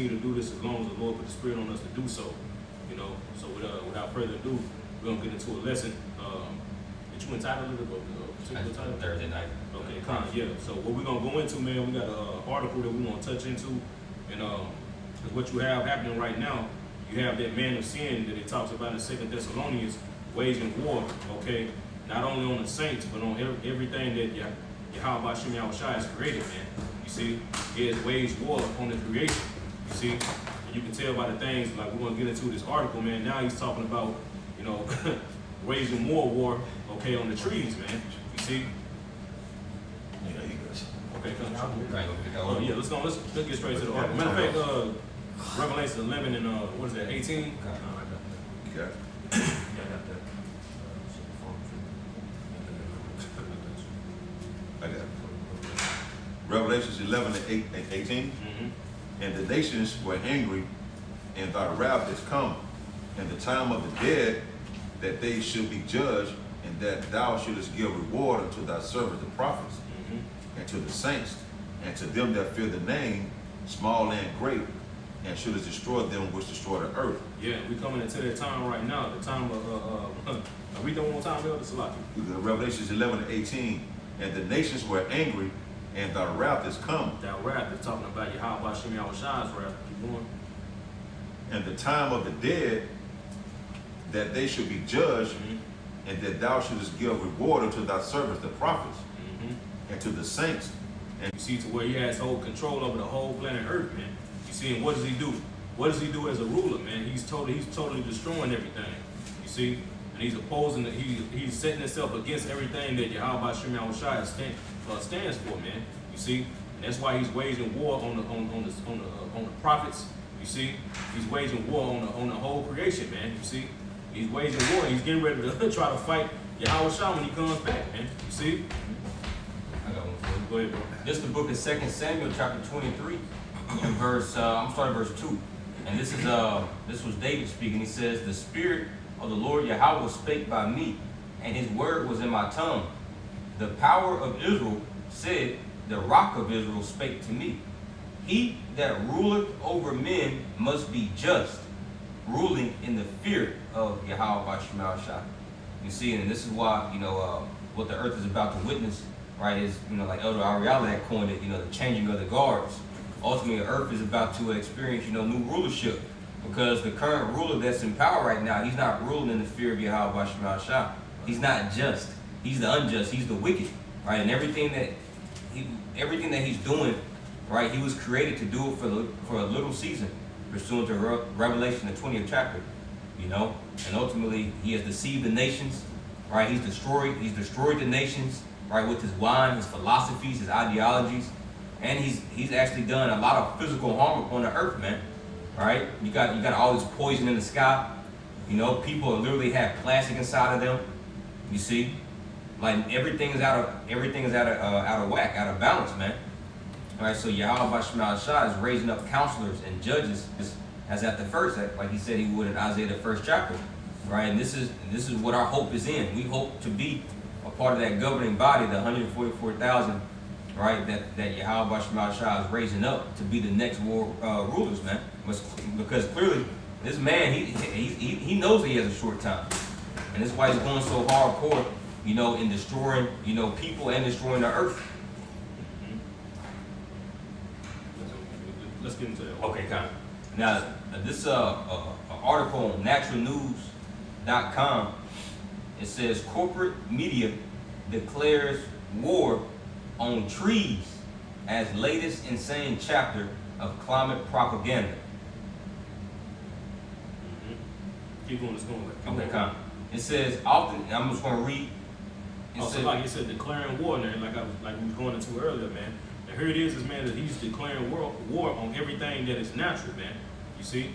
continue to do this as long as the Lord put the Spirit on us to do so. You know, so without further ado, we're gonna get into a lesson. Did you entitle it a particular title? Thursday night. Okay, yeah. So what we're gonna go into, man, we got an article that we want to touch into, and because what you have happening right now, you have that man of sin that it talks about in 2 Thessalonians, waging war, okay, not only on the saints, but on everything that Yahweh Shem Yahushua has created, man. You see, he has waged war on the creation, you see, and you can tell by the things, like we're gonna get into this article, man. Now he's talking about, you know, waging more war, okay, on the trees, man. You see. Yeah, he goes. Okay, come Right, on. Yeah, let's get straight to the article. Matter of fact, Revelation 11 and what is that, 18? You got it. I got it. Revelations 11 and 18. Mm-hmm. And the nations were angry, and thy wrath is come, and the time of the dead, that they should be judged, and that thou shouldest give reward unto thy servants the prophets, and to the saints, and to them that fear the name, small and great, and shouldest destroy them which destroy the earth. Yeah, we coming into that time right now, the time of, read that one more time, Elder Salaki. Revelations 11 and 18. And the nations were angry, and thy wrath is come. That wrath is talking about Yahweh Shem Yahushua's wrath. Keep going. And the time of the dead, that they should be judged, and that thou shouldest give reward unto thy servants the prophets, and to the saints. And you see, to where he has whole control over the whole planet Earth, man. You see, and what does he do? What does he do as a ruler, man? He's totally destroying everything. You see, and he's opposing. He's setting himself against everything that Yahweh Shem Yahushua stands for, man. You see, and that's why he's waging war on the prophets. You see, he's waging war on the whole creation, man. You see, he's waging war. He's getting ready to try to fight Yahushua when he comes back, man. You see. I got one for you. Go ahead, bro. This is the book of 2 Samuel, chapter 23, and verse. I'm starting verse 2, and this was David speaking. He says, "The Spirit of the Lord Yahweh spake by me, and His word was in my tongue. The power of Israel said, the Rock of Israel spake to me. He that ruleth over men must be just, ruling in the fear of Yahweh Shemashah." You see, and this is why, you know, what the earth is about to witness, right, is, you know, like Elder Ariella had coined it, you know, the changing of the guards. Ultimately, the earth is about to experience, you know, new rulership, because the current ruler that's in power right now, he's not ruling in the fear of Yahweh Shemashah. He's not just. He's the unjust. He's the wicked, right? And everything that he's doing, right, he was created to do it for a little season, pursuant to Revelation, the 20th chapter, you know. And ultimately, he has deceived the nations, right? He's destroyed the nations, right, with his wine, his philosophies, his ideologies, and he's actually done a lot of physical harm upon the earth, man. Right? You got all this poison in the sky. You know, people literally have plastic inside of them. You see, like everything is out of whack, out of balance, man. All right, so Yahweh Shemashah is raising up counselors and judges, as at the first, like he said he would in Isaiah the 1st chapter, right? And this is what our hope is in. We hope to be a part of that governing body, the 144,000, right? That Yahweh Shemashah is raising up to be the next rulers, man. Because clearly, this man, he knows he has a short time, and that's why he's going so hardcore, you know, in destroying, you know, people and destroying the earth. Let's get into that. Okay, kind of. Now, this article on naturalnews.com, it says corporate media declares war on trees as latest insane chapter of climate propaganda. Keep going, let's go. Okay, kind of. It says often, I'm just going to read. Like you said, declaring war, man, like we was going into earlier, man. And here it is, man, that he's declaring war on everything that is natural, man. You see?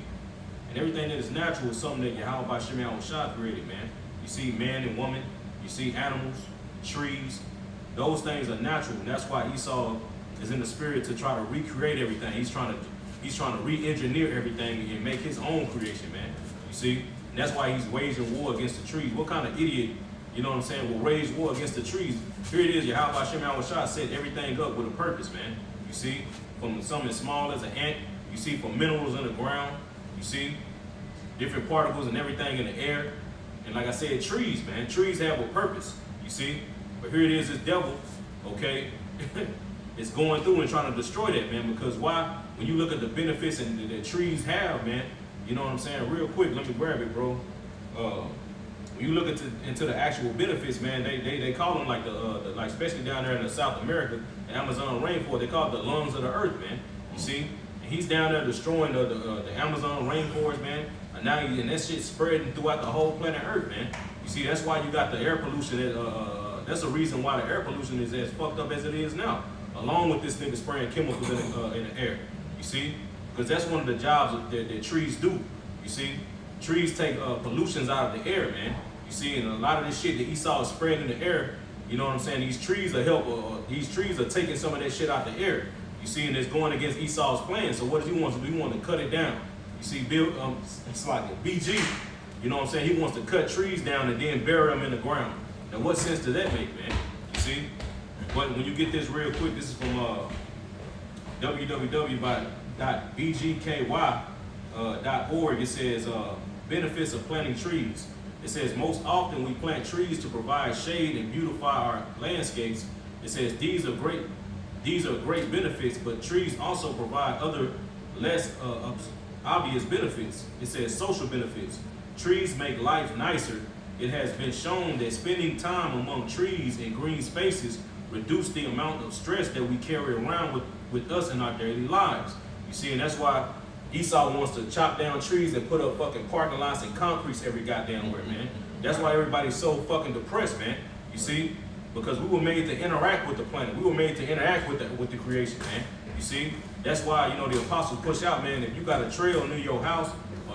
And everything that is natural is something that Yahweh Shem Yahushua created, man. You see man and woman, you see animals, trees, those things are natural, and that's why Esau is in the spirit to try to recreate everything. He's trying to re-engineer everything and make his own creation, man. You see? And that's why he's waging war against the trees. What kind of idiot, you know what I'm saying, will wage war against the trees? Here it is, Yahweh Shem Yahushua set everything up with a purpose, man. You see? From something as small as an ant You see, for minerals in the ground. You see, different particles and everything in the air. And like I said, trees, man. Trees have a purpose. You see, but here it is, this devil, okay, it's going through and trying to destroy that, man. Because why? When you look at the benefits and that trees have, man, you know what I'm saying? Real quick, let me grab it, bro. When you look into the actual benefits, man, they call them like like especially down there in the South America, the Amazon rainforest, they call it the lungs of the earth, man. You see, and he's down there destroying the Amazon rainforest, man. And now and that shit's spreading throughout the whole planet Earth, man. You see, that's why you got the air pollution. That's the reason why the air pollution is as fucked up as it is now, along with this nigga spraying chemicals in the air. You see, because that's one of the jobs that trees do. You see, trees take pollutions out of the air, man. You see, and a lot of this shit that Esau is spraying in the air, you know what I'm saying? These trees are these trees are taking some of that shit out the air. You see, and it's going against Esau's plan. So what does he want to do? He wants to cut it down. You see, it's like a BG. You know what I'm saying? He wants to cut trees down and then bury them in the ground. Now, what sense does that make, man? You see? But when you get this real quick, this is from www.bgky.org. It says benefits of planting trees. It says most often we plant trees to provide shade and beautify our landscapes. It says these are great benefits, but trees also provide other less obvious benefits. It says social benefits. Trees make life nicer. It has been shown that spending time among trees and green spaces reduce the amount of stress that we carry around with us in our daily lives. You see, and that's why Esau wants to chop down trees and put up fucking parking lots and concretes every goddamn where, man. That's why everybody's so fucking depressed, man. You see, because we were made to interact with the planet. We were made to interact with the creation, man. You see, that's why, you know, the apostles push out, man. If you got a trail near your house,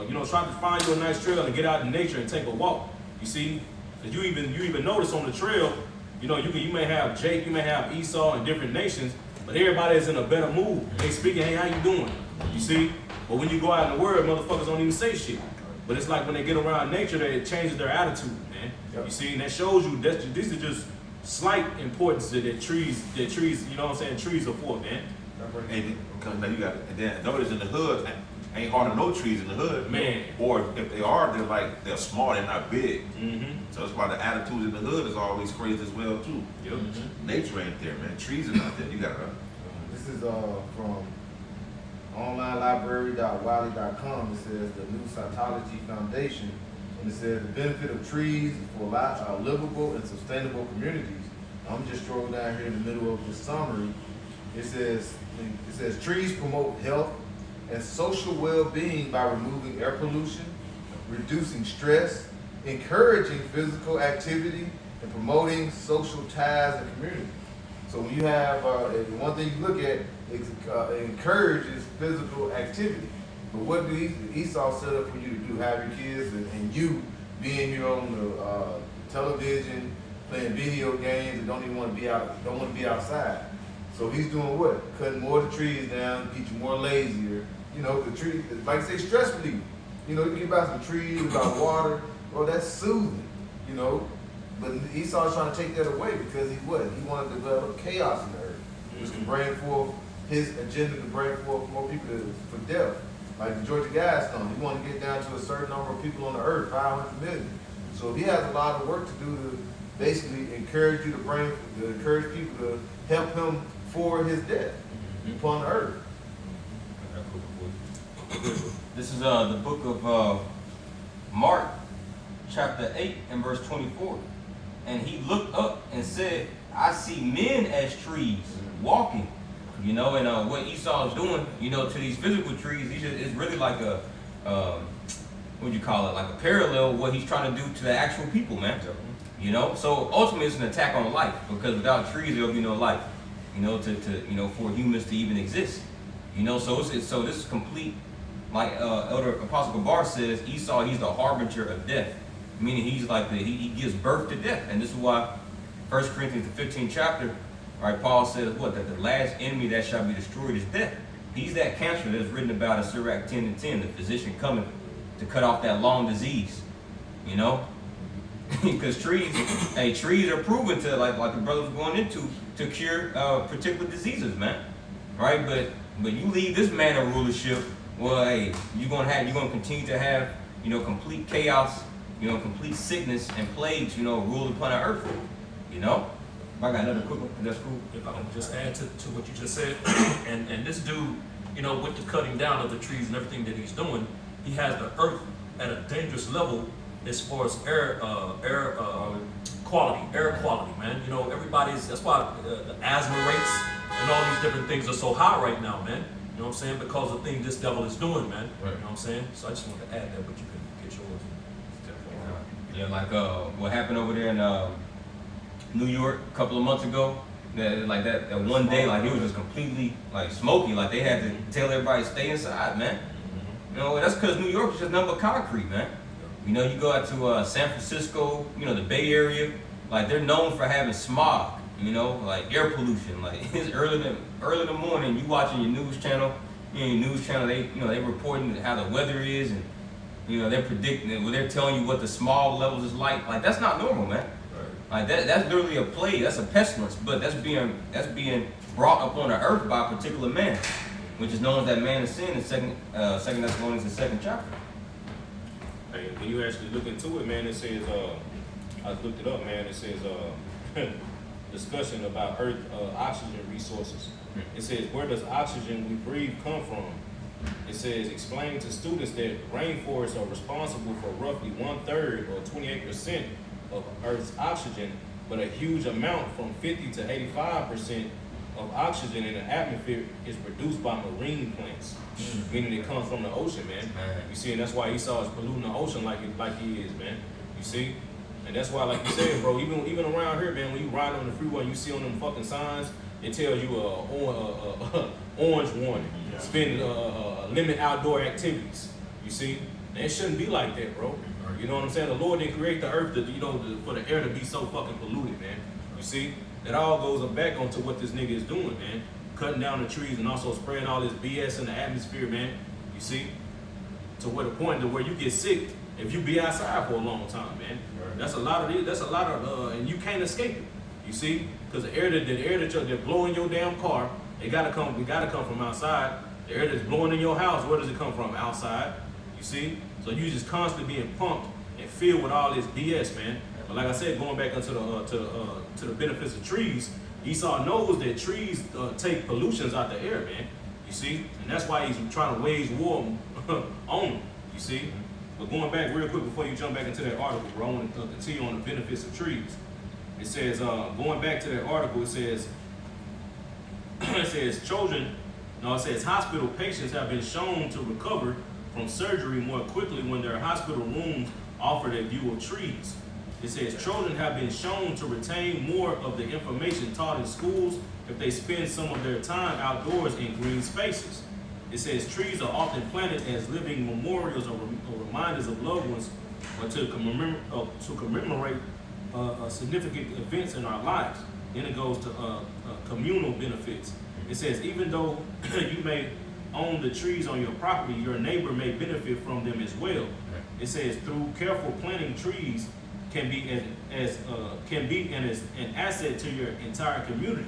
you know, try to find you a nice trail and get out in nature and take a walk. You see, because you even notice on the trail, you know, you may have Jake, you may have Esau in different nations, but everybody is in a better mood. They speaking, hey, how you doing? You see, but when you go out in the world, motherfuckers don't even say shit. But it's like when they get around nature, that it changes their attitude, man. Yep. You see, and that shows you this is just slight importance that trees, you know what I'm saying, trees are for, man. And now you got, and then notice in the hood, ain't hardly no trees in the hood, man. Or if they are, they're small, they're not big. Mm-hmm. So that's why the attitudes in the hood is always crazy as well too. Yep. Mm-hmm. Nature ain't there, man. Trees are not there. You got it. This is from onlinelibrary.wiley.com. It says the New Cytology Foundation, and it says the benefit of trees for livable and sustainable communities. I'm just scrolling down here in the middle of the summary. It says trees promote health and social well-being by removing air pollution, reducing stress, encouraging physical activity, and promoting social ties and community. So when you have, one thing you look at, it encourages physical activity. But what do Esau set up for you to do? Have your kids and you being here on the television, playing video games, and don't want to be outside. So he's doing what? Cutting more of the trees down, get you more lazier. You know, the tree, like I say, stress relief. You know, you get about some trees, about water, well, that's soothing, you know. But Esau's trying to take that away because he wanted to develop chaos in the earth, which can bring forth his agenda to bring forth more people for death. Like the Georgia Guidestone, he wanted to get down to a certain number of people on the earth, 500 million. So he has a lot of work to do to basically encourage people to help him for his death upon the earth. This is the book of Mark, chapter 8 and verse 24. And he looked up and said, I see men as trees walking. You know, and what Esau is doing, you know, to these physical trees, it's really like a, what would you call it, like a parallel of what he's trying to do to the actual people, man. You know, so ultimately it's an attack on life, because without trees there'll be no life, you know, for humans to even exist. You know, so this is complete, like Elder Apostle Gabar says, Esau, he's the harbinger of death, meaning he's like he gives birth to death. And this is why 1 Corinthians the 15th chapter, right, Paul says what? That the last enemy that shall be destroyed is death. He's that cancer that's written about in Sirach 10:10, the physician coming to cut off that long disease, you know? Because trees are proven to, like the brother was going into, to cure particular diseases, man. Right? But But you leave this man in rulership, well, hey, you're gonna continue to have, complete chaos, complete sickness and plagues, rule upon the earth. I got another quick one. That's cool. If I can just add to what you just said, and this dude, with the cutting down of the trees and everything that he's doing, he has the earth at a dangerous level as far as air quality, man. That's why the asthma rates and all these different things are so high right now, man. You know what I'm saying? Because of the thing this devil is doing, man. Right. You know what I'm saying? So I just wanted to add that, but you can get yours. Yeah, like what happened over there in New York a couple of months ago. That one day, like it was just completely like smoky. Like they had to tell everybody to stay inside, man. That's because New York is just nothing but concrete, man. You go out to San Francisco, the Bay Area, like they're known for having smog, like air pollution. Like it's early in the morning, you watching your news channel, they reporting how the weather is, and they're predicting, they're telling you what the smog levels is like. Like that's not normal, man. Like that's literally a plague, that's a pestilence, but that's being brought upon the earth by a particular man, which is known as that man of sin in Second Thessalonians, the 2nd chapter. Hey, when you actually look into it, man, it says, I looked it up, man, it says, discussion about earth oxygen resources. It says, where does oxygen we breathe come from? It says, explain to students that rainforests are responsible for roughly 1/3 or 28% of Earth's oxygen, but a huge amount from 50 to 85% of oxygen in the atmosphere is produced by marine plants, meaning it comes from the ocean, man. You see, and that's why Esau is polluting the ocean like he is, man. You see? And that's why, like you said, bro, even around here, man, when you ride on the freeway, you see on them fucking signs, it tells you orange warning, spend limit outdoor activities. You see? And it shouldn't be like that, bro. You know what I'm saying? The Lord didn't create the earth for the air to be so fucking polluted, man. You see? That all goes back onto what this nigga is doing, man. Cutting down the trees and also spraying all this BS in the atmosphere, man. You see? To what the point to where you get sick if you be outside for a long time, man. Right. That's a lot of, and you can't escape it. You see? Because the air that they're blowing your damn car, it gotta come from outside. The air that's blowing in your house, where does it come from? Outside. You see? So you just constantly being pumped and filled with all this BS, man. But like I said, going back into the benefits of trees, Esau knows that trees take pollutions out the air, man. You see? And that's why he's trying to wage war on them. You see? But going back real quick before you jump back into that article, bro, I want to continue on the benefits of trees. It says, going back to that article, it says hospital patients have been shown to recover from surgery more quickly when their hospital rooms offer a view of trees. It says children have been shown to retain more of the information taught in schools if they spend some of their time outdoors in green spaces. It says trees are often planted as living memorials or reminders of loved ones, or to commemorate significant events in our lives. Then it goes to communal benefits. It says even though you may own the trees on your property, your neighbor may benefit from them as well. It says through careful planting, trees can be an asset to your entire community.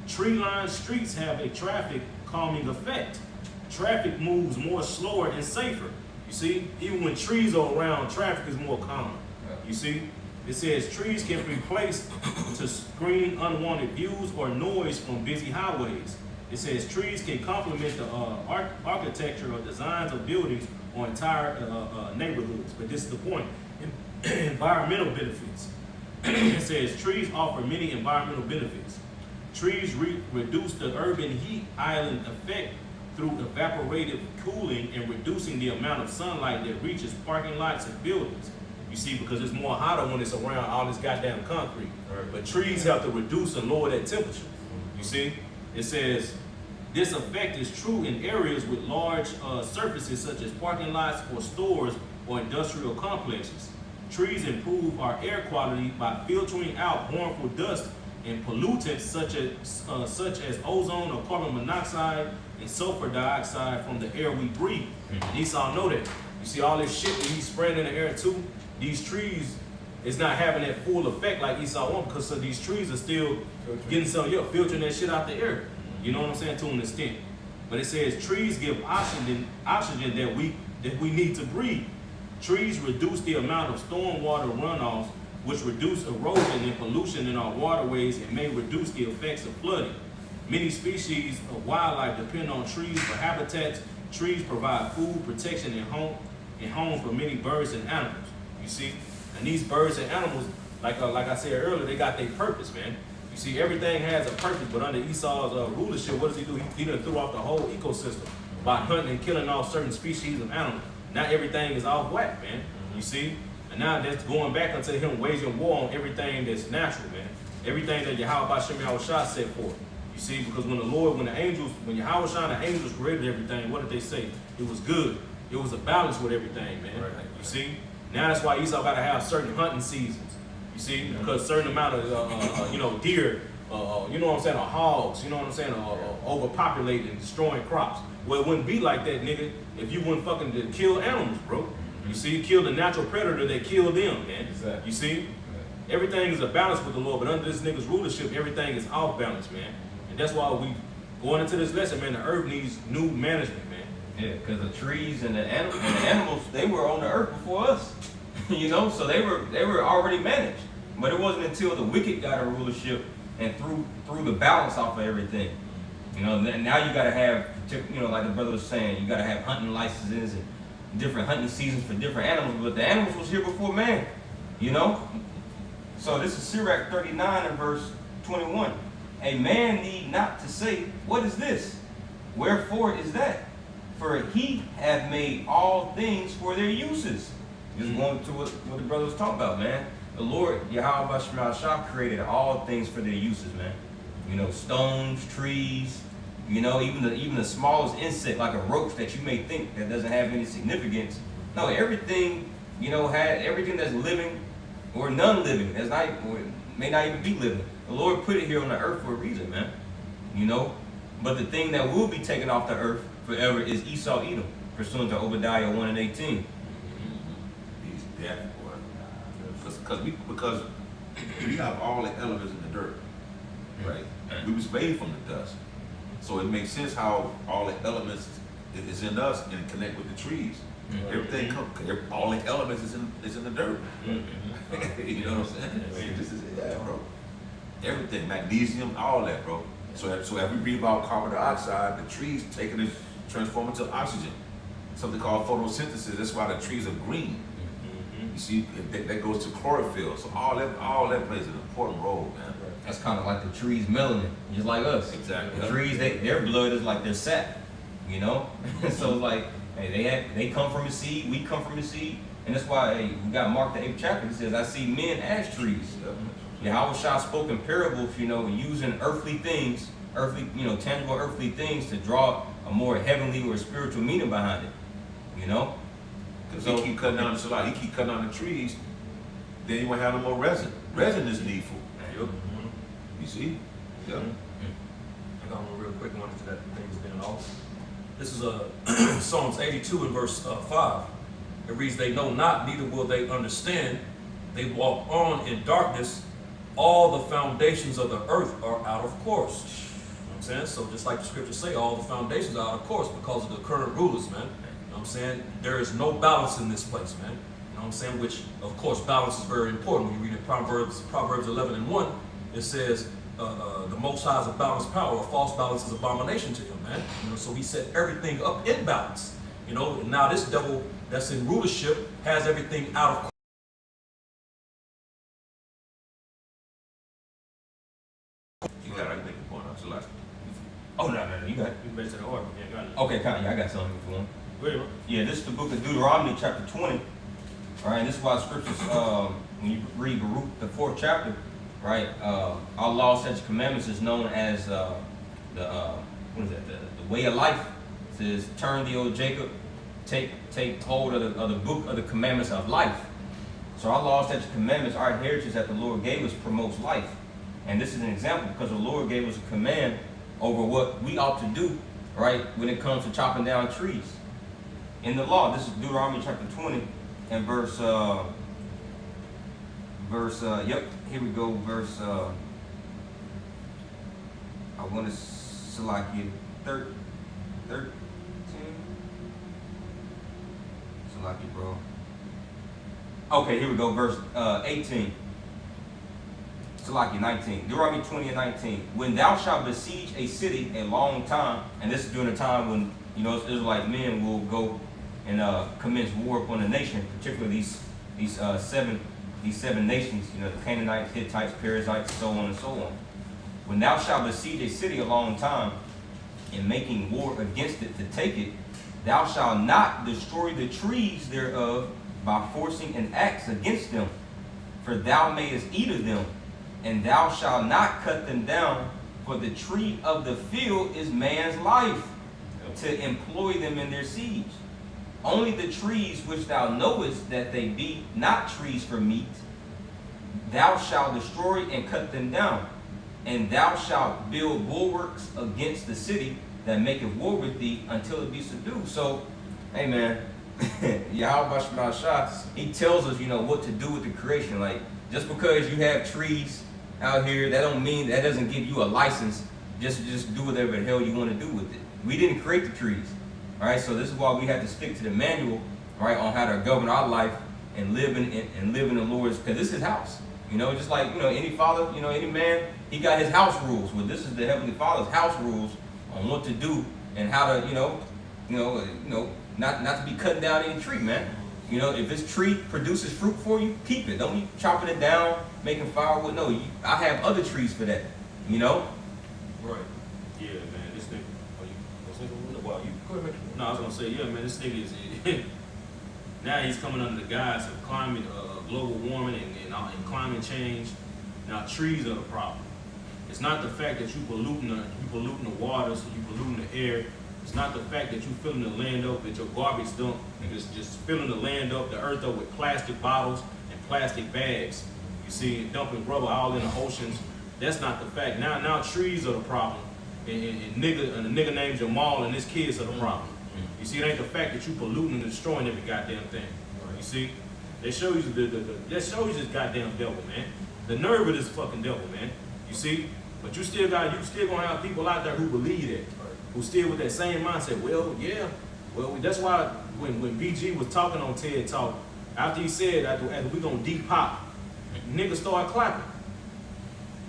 Tree-lined streets have a traffic calming effect. Traffic moves more slower and safer. You see, even when trees are around, traffic is more calm. You see, it says trees can be placed to screen unwanted views or noise from busy highways. It says trees can complement the architecture or designs of buildings or entire neighborhoods. But this is the point. Environmental benefits. It says trees offer many environmental benefits. Trees reduce the urban heat island effect through evaporative cooling and reducing the amount of sunlight that reaches parking lots and buildings. You see, because it's more hotter when it's around all this goddamn concrete. Right. But trees have to reduce and lower that temperature. You see? It says, this effect is true in areas with large surfaces such as parking lots or stores or industrial complexes. Trees improve our air quality by filtering out harmful dust and pollutants such as ozone or carbon monoxide and sulfur dioxide from the air we breathe. And Esau know that. You see all this shit that he's spraying in the air too? These trees is not having that full effect like Esau wants, because these trees are still getting filtering that shit out the air. You know what I'm saying? To an extent. But it says trees give oxygen that we need to breathe. Trees reduce the amount of stormwater runoffs, which reduce erosion and pollution in our waterways and may reduce the effects of flooding. Many species of wildlife depend on trees for habitats. Trees provide food, protection, and home for many birds and animals. You see, and these birds and animals, like I said earlier, they got their purpose, man. You see, everything has a purpose, but under Esau's rulership, what does he do? He done threw off the whole ecosystem by hunting and killing off certain species of animals. Now everything is off whack, man. You see, and now that's going back unto him waging war on everything that's natural, man. Everything that Yahweh Bashem Yahushua set forth. You see, because when Yahweh Shai and the angels created everything, what did they say? It was good. It was a balance with everything, man. Right. You see? Now that's why Esau got to have certain hunting seasons. You see? Because certain amount of, deer, you know what I'm saying, or hogs, you know what I'm saying, overpopulating and destroying crops. Well, it wouldn't be like that, nigga, if you wouldn't fucking kill animals, bro. You see? Kill the natural predator that killed them, man. Exactly. You see? Everything is a balance with the Lord, but under this nigga's rulership, everything is off balance, man. That's why we going into this lesson, man. The earth needs new management, man. Yeah, because the trees and the animals, they were on the earth before us, so they were already managed. But it wasn't until the wicked got a rulership and threw the balance off of everything. Now you got to have, like the brother was saying, you got to have hunting licenses and different hunting seasons for different animals. But the animals was here before man, So this is Sirach 39 and verse 21. A man need not to say, what is this? Wherefore is that? For he hath made all things for their uses. Just going to what the brother was talking about, man. The Lord, Yahweh Bashem Yahushua, created all things for their uses, man. Stones, trees, even the smallest insect, like a roach that you may think that doesn't have any significance. No, everything, had everything that's living or non-living, that's not, or may not even be living. The Lord put it here on the earth for a reason, man. But the thing that will be taken off the earth forever is Esau Edom, pursuant to Obadiah 1 and 18. He's dead, boy. Because we have all the elements in the dirt, right? We was made from the dust. So it makes sense how all the elements is in us and connect with the trees. Everything all the elements is in the dirt. You know what I'm saying? This is it, bro. Everything, magnesium, all that, bro. So as we read about carbon dioxide, the trees taking it, transforming to oxygen. Something called photosynthesis. That's why the trees are green. You see, that goes to chlorophyll. So all that plays an important role, man. That's kind of like the trees' melanin, just like us. Exactly. The trees, their blood is like their sap, So it's like, hey, they come from a seed, we come from a seed, and that's why we got Mark the 8th chapter. It says, I see men as trees. Yahweh Shah spoke in parables, using earthly things, tangible earthly things to draw a more heavenly or spiritual meaning behind it, Because he keep cutting down the salah, he keep cutting down the trees, then you won't have no more resin. Resin is needful. Yep. You see? Yeah. I got one real quick one to that thing's been off. This is Psalms 82 and verse 5. It reads, they know not, neither will they understand. They walk on in darkness. All the foundations of the earth are out of course. You know what I'm saying? So just like the scriptures say, all the foundations are out of course because of the current rulers, man. You know what I'm saying? There is no balance in this place, man. You know what I'm saying? Which, of course, balance is very important. When you read in Proverbs 11 and 1, it says, the Most High is a balanced power. A false balance is abomination to him, man. So he set everything up in balance. Now this devil that's in rulership has everything out of course. You got to make the point out. So like, Oh, no, you got it. You better to the order. Yeah, got it. Okay, I got something for one. Wait, bro. Yeah, this is the book of Deuteronomy, chapter 20. All right, this is why scriptures, when you read Baruch, the 4th chapter, right, our law, such commandments is known as the way of life. It says, turn thee, O Jacob, take hold of the book of the commandments of life. So our law, such commandments, our heritage that the Lord gave us promotes life. And this is an example because the Lord gave us a command over what we ought to do, right, when it comes to chopping down trees. In the law, this is Deuteronomy chapter 20 and verse, here we go, verse, I want to select you, 13. So lucky, bro. Okay, here we go, verse 18. Salaki 19. Deuteronomy 20 and 19. When thou shalt besiege a city a long time, and this is during the time when, you know, Israelite men will go and commence war upon a nation, particularly these seven nations, you know, the Canaanites, Hittites, Perizzites, so on and so on. When thou shalt besiege a city a long time, in making war against it to take it, thou shalt not destroy the trees thereof by forcing an axe against them, for thou mayest eat of them, and thou shalt not cut them down, for the tree of the field is man's life, to employ them in their siege. Only the trees which thou knowest that they be not trees for meat, thou shalt destroy and cut them down. And thou shalt build bulwarks against the city that maketh war with thee until it be subdued. So, hey man, Yahweh Shema Shah, he tells us, you know, what to do with the creation. Like, just because you have trees out here, that don't mean, that doesn't give you a license just to just do whatever the hell you want to do with it. We didn't create the trees. All right, so this is why we have to stick to the manual, right, on how to govern our life and live in the Lord's, because this is his house. You know, just like, you know, any father, you know, any man, he got his house rules. Well, this is the Heavenly Father's house rules on what to do and how to, not to be cutting down any tree, man. You know, if this tree produces fruit for you, keep it. Don't be chopping it down, making firewood. No, I have other trees for that. You know. Right. Yeah, man. This nigga. Oh, you? Well, you go ahead, make it. No, I was gonna say, yeah, man. This nigga is. Now he's coming under the guise of climate, global warming, and climate change. Now trees are the problem. It's not the fact that you polluting the waters, you polluting the air. It's not the fact that you filling the land up with your garbage dump and just filling the land up, the earth up with plastic bottles and plastic bags. You see, dumping rubber all in the oceans. That's not the fact. Now trees are the problem, and the nigga named Jamal and his kids are the problem. You see, it ain't the fact that you polluting and destroying every goddamn thing. You see, they show you this goddamn devil, man. The nerve of this fucking devil, man. You see, but you still gonna have people out there who believe that, who still with that same mindset. Well, yeah, that's why when BG was talking on TED Talk, after he said after we gonna depop, niggas started clapping.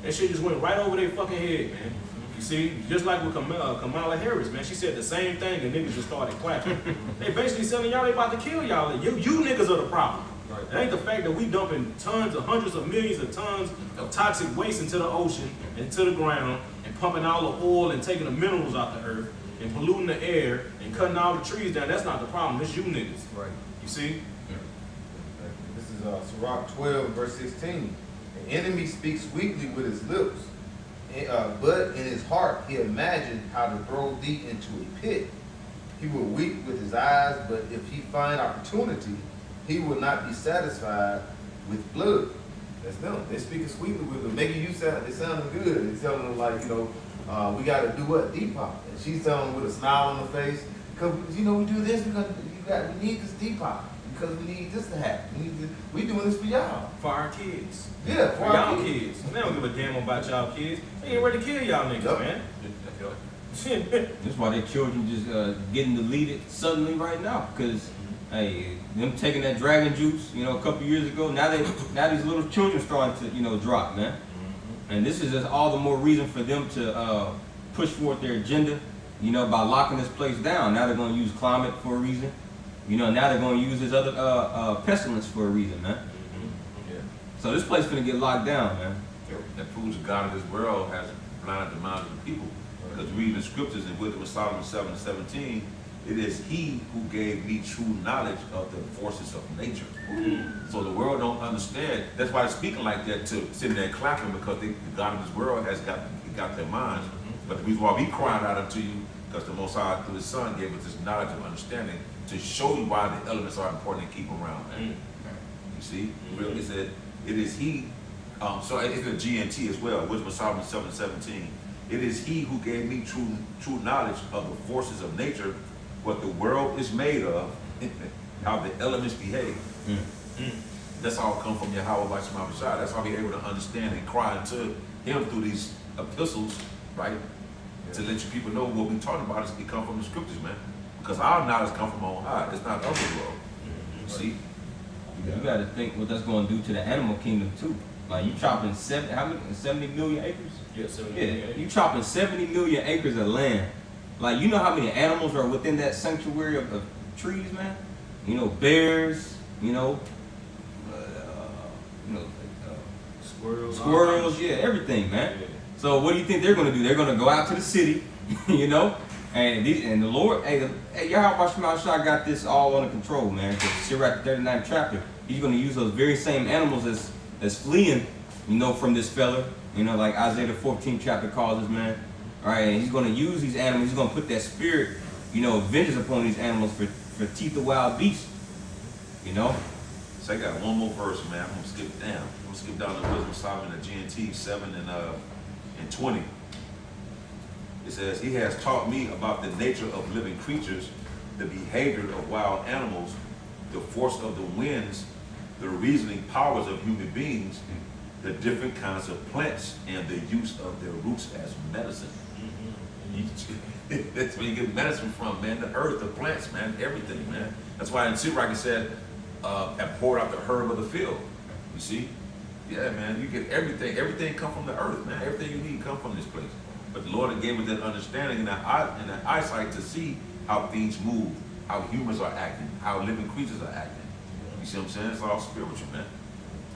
That shit just went right over their fucking head, man. You see, just like with Kamala Harris, man, she said the same thing and niggas just started clapping. They basically telling y'all they about to kill y'all. You niggas are the problem. Right. It ain't the fact that we dumping tons of hundreds of millions of tons of toxic waste into the ocean and into the ground and pumping all the oil and taking the minerals out the earth and polluting the air and cutting all the trees down. That's not the problem. It's you niggas. Right. You see? This is Sirach 12, verse 16. The enemy speaks weakly with his lips, but in his heart he imagined how to throw thee into a pit. He will weep with his eyes, but if he find opportunity, he will not be satisfied with blood. That's them. They're speaking sweetly with them, making you sound, they sounding good. They're telling them like, we got to do what? Depop. And she's telling them with a smile on her face, because, we do this because we need this Depop. Because we need this to happen. We doing this for y'all. For our kids. Yeah, For y'all kids. They don't give a damn about y'all kids. They ain't ready to kill y'all niggas, Yep. man. That's why their children just getting deleted suddenly right now. Because, hey, them taking that dragon juice, a couple years ago, now these little children starting to, drop, man. And this is just all the more reason for them to push forward their agenda, by locking this place down. Now they're going to use climate for a reason. Now they're going to use this other pestilence for a reason, man. Yeah. So this place finna get locked down, man. That proves the God of this world has blinded the minds of the people. Because reading the scriptures in Wisdom of Solomon 7:17, it is he who gave me true knowledge of the forces of nature. So the world don't understand. That's why they're speaking like that, to sitting there clapping, because the God of this world has got their minds. But the reason why we crying out unto you, because the Most High through His Son gave us this knowledge and understanding to show you why the elements are important to keep around. Man. You see, really said it is he. So it's a GNT as well. Wisdom of Solomon 7:17. It is he who gave me true knowledge of the forces of nature, what the world is made of, how the elements behave. That's all come from Yahweh by Shema B'Shai. That's how we're able to understand and cry unto him through these epistles, right? to let you people know what we're talking about. It come from the scriptures, man. Because our knowledge come from on high. It's not of the world. See? You got to think what that's going to do to the animal kingdom too. Like you chopping 70 million acres? Yeah, 70 Yeah, million. you chopping 70 million acres of land. Like you know how many animals are within that sanctuary of trees, man? You know, bears. You know, squirrels. Yeah, everything, man. Yeah. So what do you think they're going to do? They're going to go out to the city, you know, and the Lord, hey, Yahweh Shai got this all under control, man. Because Sirach 39th chapter, he's going to use those very same animals that's fleeing, you know, from this fella, you know, like Isaiah the 14th chapter calls us, man. All right, and he's going to use these animals. He's going to put that spirit, you know, vengeance upon these animals for teeth of wild beasts, you know. So I got one more verse, man. I'm gonna skip down. I'm gonna skip down to Wisdom of Solomon, the GNT 7 and 20. It says, "He has taught me about the nature of living creatures, the behavior of wild animals, the force of the winds, the reasoning powers of human beings, the different kinds of plants, and the use of their roots as medicine." That's where you get medicine from, man. The earth, the plants, man, everything, man. That's why in Sirach it said, "And poured out the herb of the field." You see? Yeah, man, you get everything. Everything come from the earth, man. Everything you need come from this place. But the Lord gave us that understanding and that eyesight to see how things move, how humans are acting, how living creatures are acting. You see what I'm saying? It's all spiritual, man.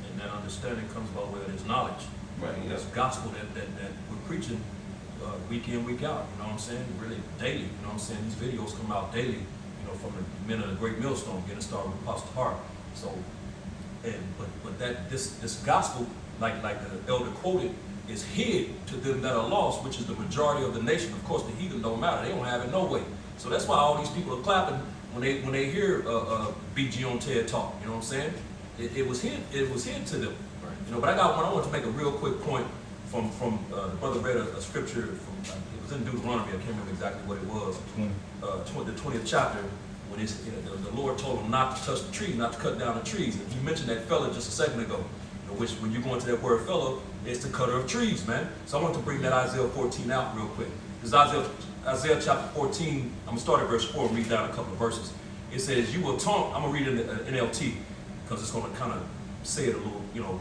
And that understanding comes by way of this knowledge. Right, yeah. This gospel that we're preaching week in, week out, you know what I'm saying? Really daily, you know what I'm saying? These videos come out daily, you know, from the men of the great millstone, getting started with Apostle Hart. So, but that this gospel, like the elder quoted, is hid to them that are lost, which is the majority of the nation. Of course, the heathen don't matter; they don't have it no way. So that's why all these people are clapping when they hear BG on TED Talk. You know what I'm saying? It was hid to them. Right. You know, but I want to make a real quick point from the brother read a scripture from it was in Deuteronomy. I can't remember exactly what it was. The 20th chapter, when it's, you know, the Lord told him not to touch the trees, not to cut down the trees. And he mentioned that fella just a second ago. You know, which when you go into that word fella, it's the cutter of trees, man. So I want to bring that Isaiah 14 out real quick. This Isaiah chapter 14. I'm gonna start at verse 4 and read down a couple of verses. It says, "You will taunt." I'm gonna read it in the NLT because it's gonna kind of say it a little, you know.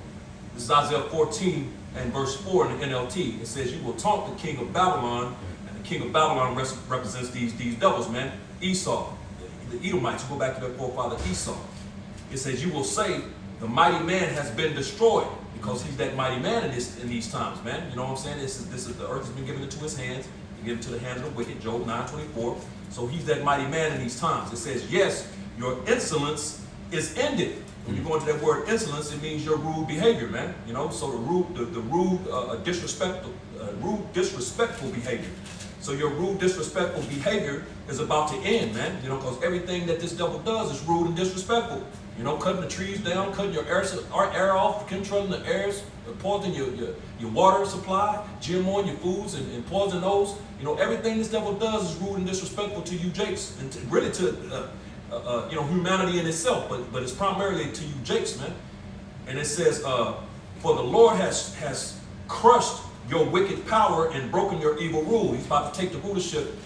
This is Isaiah 14 and verse 4 in the NLT. It says, "You will taunt the king of Babylon," and the king of Babylon represents these devils, man. Esau, the Edomites. Go back to their forefather Esau. It says, "You will say, the mighty man has been destroyed," because he's that mighty man in these times, man. You know what I'm saying? This is the earth has been given into his hands, and given to the hands of the wicked. Job 9:24. So he's that mighty man in these times. It says, "Yes, your insolence is ended." When you go into that word insolence, it means your rude behavior, man. You know, so the rude, disrespectful behavior. So your rude, disrespectful behavior is about to end, man. You know, because everything that this devil does is rude and disrespectful. You know, cutting the trees down, cutting your air off, controlling the airs, poisoning your water supply, GMOing your foods and poisoning those. You know, everything this devil does is rude and disrespectful to you, Jakes, and really to you know, humanity in itself, but it's primarily to you, Jakes, man. And it says, "For the Lord has crushed your wicked power and broken your evil rule." He's about to take the rulership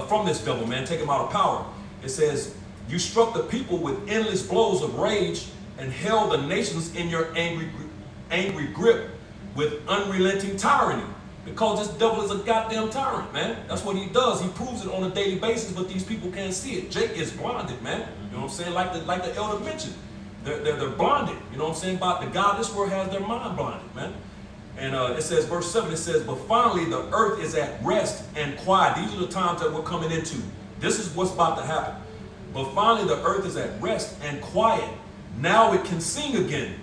from this devil, man, take him out of power. It says, "You struck the people with endless blows of rage and held the nations in your angry grip with unrelenting tyranny." Because this devil is a goddamn tyrant, man. That's what he does. He proves it on a daily basis, but these people can't see it. Jake is blinded, man. You know what I'm saying? Like the elder mentioned. They're blinded. You know what I'm saying? About the God this world has their mind blinded, man. And it says, verse 7, it says, "But finally the earth is at rest and quiet." These are the times that we're coming into. This is what's about to happen. "But finally the earth is at rest and quiet. Now it can sing again.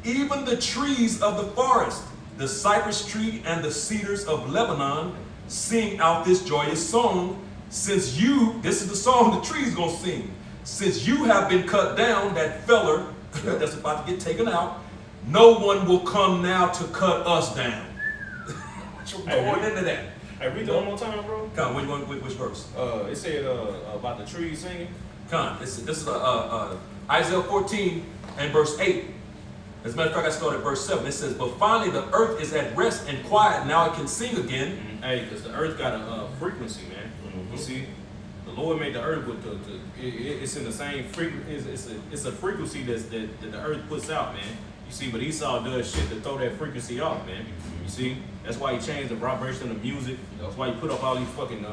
Even the trees of the forest, the cypress tree and the cedars of Lebanon, sing out this joyous song. Since you," this is the song the tree's gonna sing, "since you have been cut down, that feller that's about to get taken out, no one will come now to cut us down." Going into that. Hey, read that one more time, bro. Con, which verse? It said about the trees singing. Con, this is Isaiah 14 and verse 8. As a matter of fact, I started at verse 7. It says, but finally the earth is at rest and quiet. Now it can sing again. Hey, because the earth got a frequency, man. You see, the Lord made the earth with it's in the same frequency. It's a frequency that the earth puts out, man. You see, but Esau does shit to throw that frequency off, man. You see, that's why he changed the vibration of the music. That's why he put up all these fucking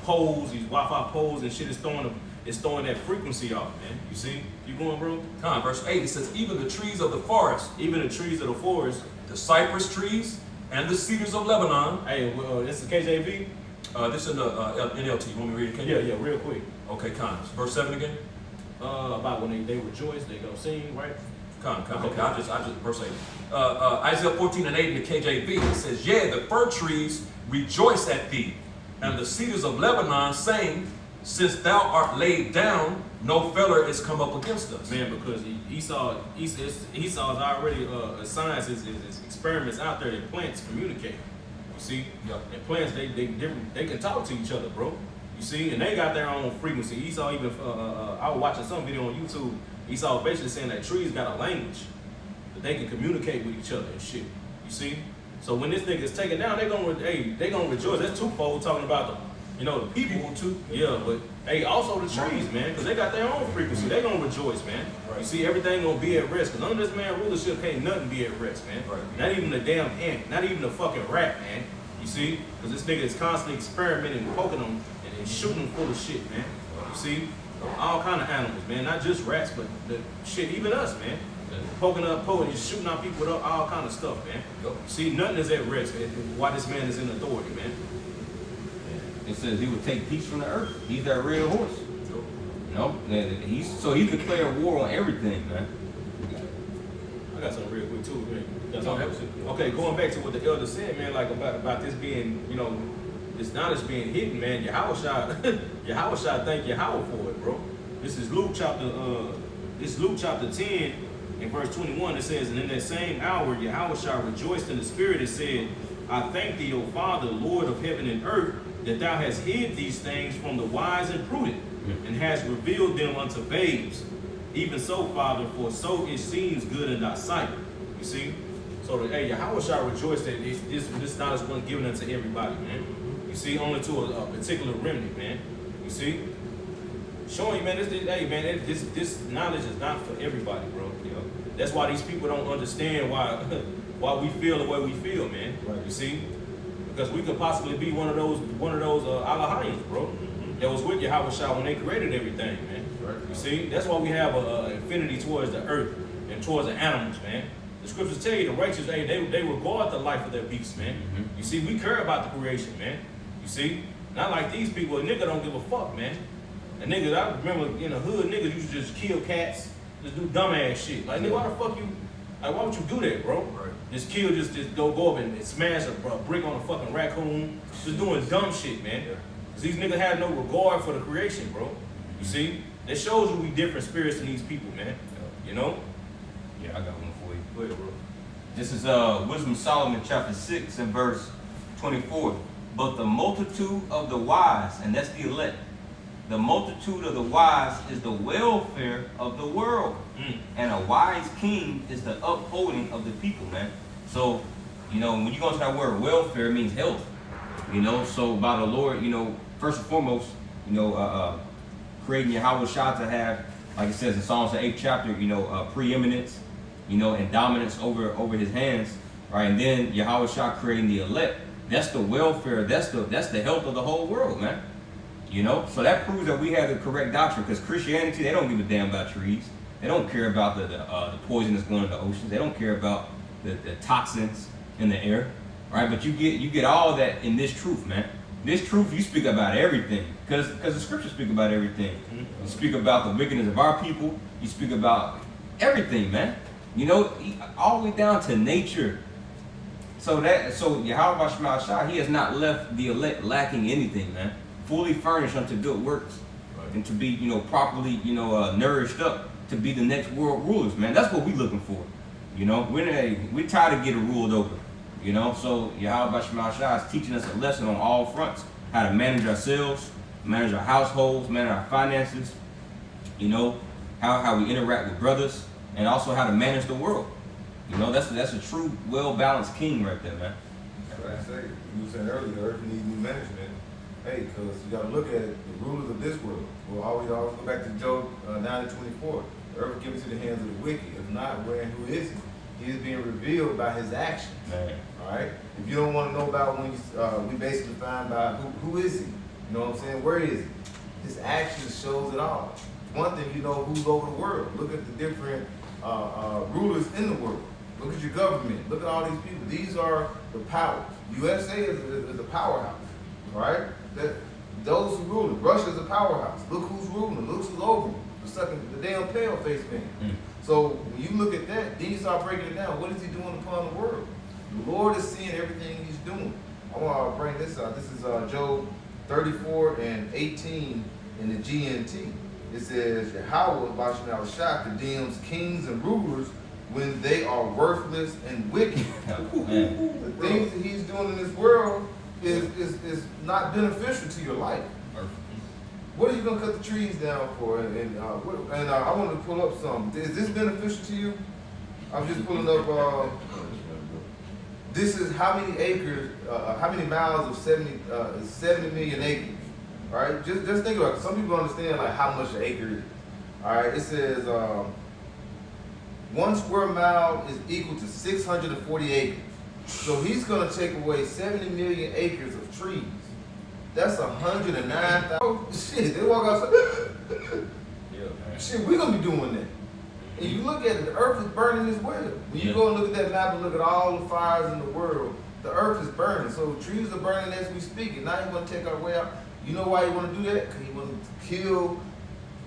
poles, these Wi-Fi poles and shit. It's throwing that frequency off, man. You see, keep going, bro. Verse 8, it says, even the trees of the forest, Even the trees of the forest. the cypress trees, and the cedars of Lebanon. Hey, this is KJV. This is in the NLT. You want me to read it? Can you? Yeah, real quick. Okay, verse 7 again. About when they rejoice, they gonna sing, right? Okay, I just verse 8. Isaiah 14 and 8 in the KJV, it says, yea, the fir trees rejoice at thee, and the cedars of Lebanon saying, since thou art laid down, no feller is come up against us. Man, because Esau's already science is experiments out there that plants communicate. You see? Yep. And plants, they can talk to each other, bro. You see? And they got their own frequency. Esau even, I was watching some video on YouTube. Esau basically saying that trees got a language that they can communicate with each other and shit. You see? So when this nigga is taken down, they gonna rejoice. That's twofold talking about the people too. Yeah, but hey, also the trees, man, because they got their own frequency. They gonna rejoice, man. Right. You see, everything gonna be at rest. Because under this man rulership, can't nothing be at rest, man. Right. Not even the damn ant. Not even the fucking rat, man. You see? Because this nigga is constantly experimenting and poking them and shooting them full of shit, man. You see? All kind of animals, man. Not just rats, but the shit, even us, man. Poking and shooting out people with all kind of stuff, man. Yep. You see, nothing is at rest. Why this man is in authority, man. It says he would take peace from the earth. He's that red horse. You know, and he declared war on everything, man. I got something real quick too, man. That's Go all. ahead. Okay, going back to what the elder said, man, like about this being, this knowledge being hidden, man. Yahushua thank Yahweh for it, bro. This is Luke chapter 10 in verse 21. It says, and in that same hour, Yahushua rejoiced in the spirit and said, I thank thee, O Father, Lord of heaven and earth, that thou hast hid these things from the wise and prudent, and hast revealed them unto babes. Even so, Father, for so it seems good in thy sight. You see? So, Yahushua rejoiced that this knowledge wasn't given unto everybody, man. You see, only to a particular remnant, man. You see? Showing you, man, this knowledge is not for everybody, bro. You know? That's why these people don't understand why we feel the way we feel, man. Right. You see? Because we could possibly be one of those Allahayans, bro. That was with Yahushua when they created everything, man. Right. You see? That's why we have an affinity towards the earth and towards the animals, man. The scriptures tell you the righteous, they regard the life of their beasts, man. You see, we care about the creation, man. You see? Not like these people, a nigga don't give a fuck, man. A nigga, I remember in the hood, niggas used to just kill cats, just do dumbass shit. Like, nigga, why the fuck why would you do that, bro? Right. Just kill, just go up and smash a brick on a fucking raccoon. Just doing dumb shit, man. Cause these niggas have no regard for the creation, bro. You see? That shows you we different spirits than these people, man. You know? Yeah, I got one for you. Go ahead, bro. This is Wisdom of Solomon chapter 6 and verse 24. But the multitude of the wise, and that's the elect, the multitude of the wise is the welfare of the world. And a wise king is the upholding of the people, man. So, when you go into that word welfare, it means health. So by the Lord, first and foremost, creating Yahushua to have, like it says in Psalms the 8th chapter, preeminence, and dominance over his hands, right? And then Yahushua creating the elect. That's the welfare. That's the health of the whole world, man. So that proves that we have the correct doctrine. Because Christianity, they don't give a damn about trees. They don't care about the poison that's going into the oceans. They don't care about the toxins in the air, right? But you get all that in this truth, man. This truth, you speak about everything, because the scriptures speak about everything. You speak about the wickedness of our people. You speak about everything, man. All the way down to nature. So Yahweh Shema Shah, he has not left the elect lacking anything, man. Fully furnished unto good works, and to be, properly, nourished up to be the next world rulers, man. That's what we looking for. We're tired of getting ruled over. So Yahweh Shema Shah is teaching us a lesson on all fronts: how to manage ourselves, manage our households, manage our finances. How we interact with brothers, and also how to manage the world. You know, that's a true, well-balanced king right there, man. Like I say, you were saying earlier, the earth needs new management. Hey, because you got to look at it, the rulers of this world. Well, always go back to Job 9:24. The earth given to the hands of the wicked. If not, where and who is he? He is being revealed by his actions. Man. All right. If you don't want to know about when we basically find out who is he. You know what I'm saying? Where is he? His actions shows it all. One thing you know who's over the world. Look at the different rulers in the world. Look at your government. Look at all these people. These are the powers. USA is a powerhouse. All right. Those who rule it. Russia is a powerhouse. Look who's ruling. Look who's over them. The damn pale face man. So when you look at that, then you start breaking it down. What is he doing upon the world? The Lord is seeing everything he's doing. I want to bring this out. This is Job 34:18 in the GNT. It says, Yahweh Bashan condemns kings and rulers when they are worthless and wicked. The things that he's doing in this world is not beneficial to your life. What are you going to cut the trees down for? And I want to pull up some. Is this beneficial to you? I'm just pulling up. This is how many acres, how many miles of 70 million acres. All right, just think about it. Some people understand like how much an acre is. All right, it says 1 square mile is equal to 640 acres. So he's going to take away 70 million acres of trees. That's 109,000. Shit, they walk outside. Shit, we're going to be doing that. And you look at it, the earth is burning as well. When you go and look at that map and look at all the fires in the world, the earth is burning. So trees are burning as we speak. And now he's going to take our way out. You know why he want to do that? Because he wants to kill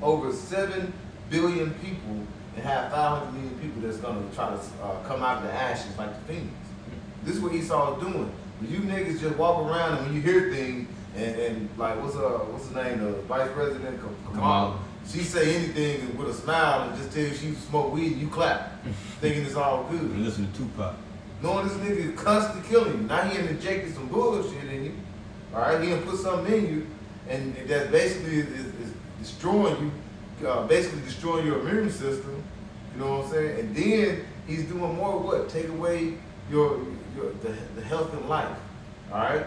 over 7 billion people and have 500 million people that's going to try to come out of the ashes like the phoenix. This is what Esau is doing. When you niggas just walk around and when you hear things, and like, what's the name, the vice president, Kamala, she say anything with a smile and just tell you she smoke weed and you clap, thinking it's all good. And listen to Tupac. Knowing this nigga is constantly killing you. Now he injected some bullshit in you. All right, he done put something in you, and that basically is destroying you, basically destroying your immune system. You know what I'm saying? And then he's doing more what? Take away the health and life. All right.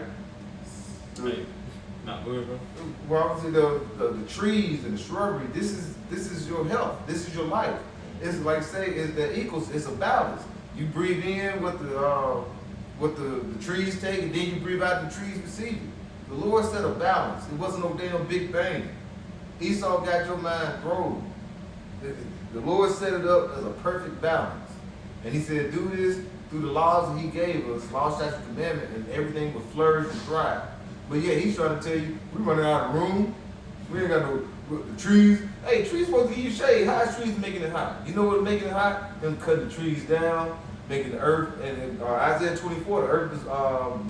Hey, not good, bro. Well, obviously the trees and the shrubbery. This is your health. This is your life. It's like say it's a balance. You breathe in what the trees take, and then you breathe out the trees receive it. The Lord set a balance. It wasn't no damn big bang. Esau got your mind thrown. The Lord set it up as a perfect balance. And he said, do this through the laws that he gave us, law, statute, commandment, and everything will flourish and thrive. But yeah, he's trying to tell you, we're running out of room. We ain't got no the trees. Hey, trees supposed to give you shade. How is trees making it hot? You know what's making it hot? Them cutting the trees down, making the earth, and Isaiah 24, the earth is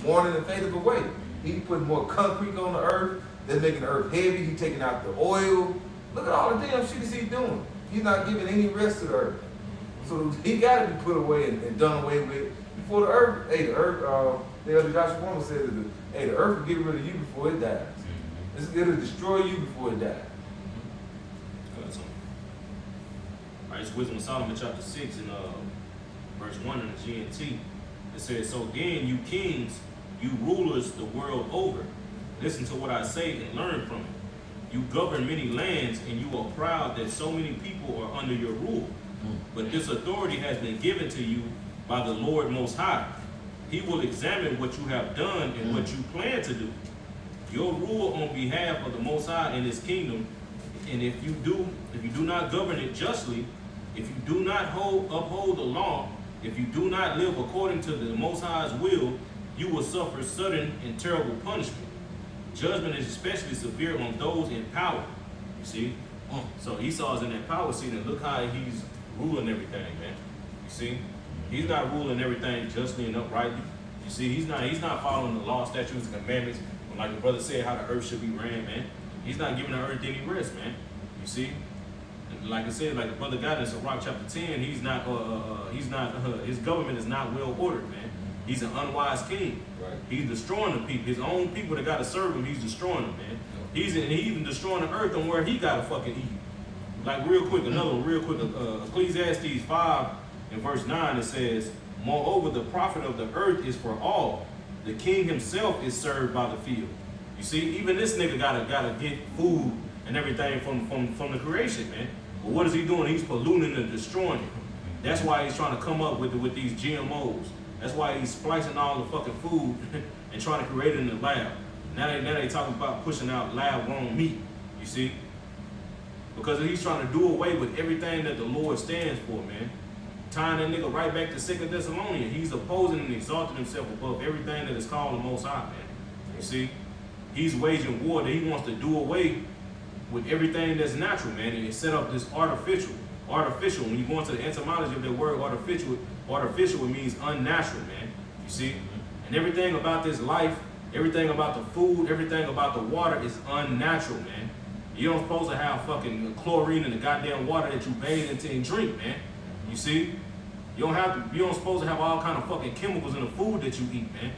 mourning and fading away. He putting more concrete on the earth. They're making the earth heavy. He's taking out the oil. Look at all the damn shit he's doing. He's not giving any rest to the earth. So he got to be put away and done away with before the earth. Hey, the earth. The other Joshua Woman said that the earth will get rid of you before it dies. It'll destroy you before it dies. All right, it's Wisdom of Solomon chapter 6 and verse 1 in the GNT. It says, so then you kings, you rulers the world over, listen to what I say and learn from it. You govern many lands and you are proud that so many people are under your rule. But this authority has been given to you by the Lord Most High. He will examine what you have done and what you plan to do. Your rule on behalf of the Most High in His kingdom, and if you do not govern it justly, if you do not uphold the law, if you do not live according to the Most High's will, you will suffer sudden and terrible punishment. Judgment is especially severe on those in power. You see? So Esau's in that power seat, and look how he's ruling everything, man. You see? He's not ruling everything justly and uprightly. You see, he's not following the law, statutes, and commandments. Like the brother said, how the earth should be ran, man. He's not giving the earth any rest, man. You see? And like I said, like the brother got in Sirach chapter 10, his government is not well ordered, man. He's an unwise king. Right. He's destroying the people. His own people that got to serve him, he's destroying them, man. He's even destroying the earth on where he got to fucking eat. Like real quick, another one real quick, Ecclesiastes 5 in verse 9 it says, moreover, the profit of the earth is for all. The king himself is served by the field. You see, even this nigga gotta get food and everything from the creation, man. But what is he doing? He's polluting and destroying it. That's why he's trying to come up with these GMOs. That's why he's splicing all the fucking food and trying to create it in the lab. Now they talking about pushing out lab-grown meat, you see? Because he's trying to do away with everything that the Lord stands for, man. Tying that nigga right back to 2 Thessalonians. He's opposing and exalting himself above everything that is called the Most High, man. You see? He's waging war that he wants to do away with everything that's natural, man, and set up this artificial. When you go into the etymology of that word artificial, it means unnatural, man. You see? And everything about this life, everything about the food, everything about the water is unnatural, man. You don't supposed to have fucking chlorine in the goddamn water that you bathe into and drink, man. You see? You don't supposed to have all kind of fucking chemicals in the food that you eat, man.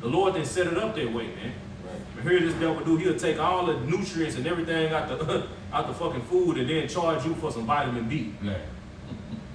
The Lord didn't set it up that way, man. Right. Here this devil do, he'll take all the nutrients and everything out the fucking food and then charge you for some vitamin B. Man.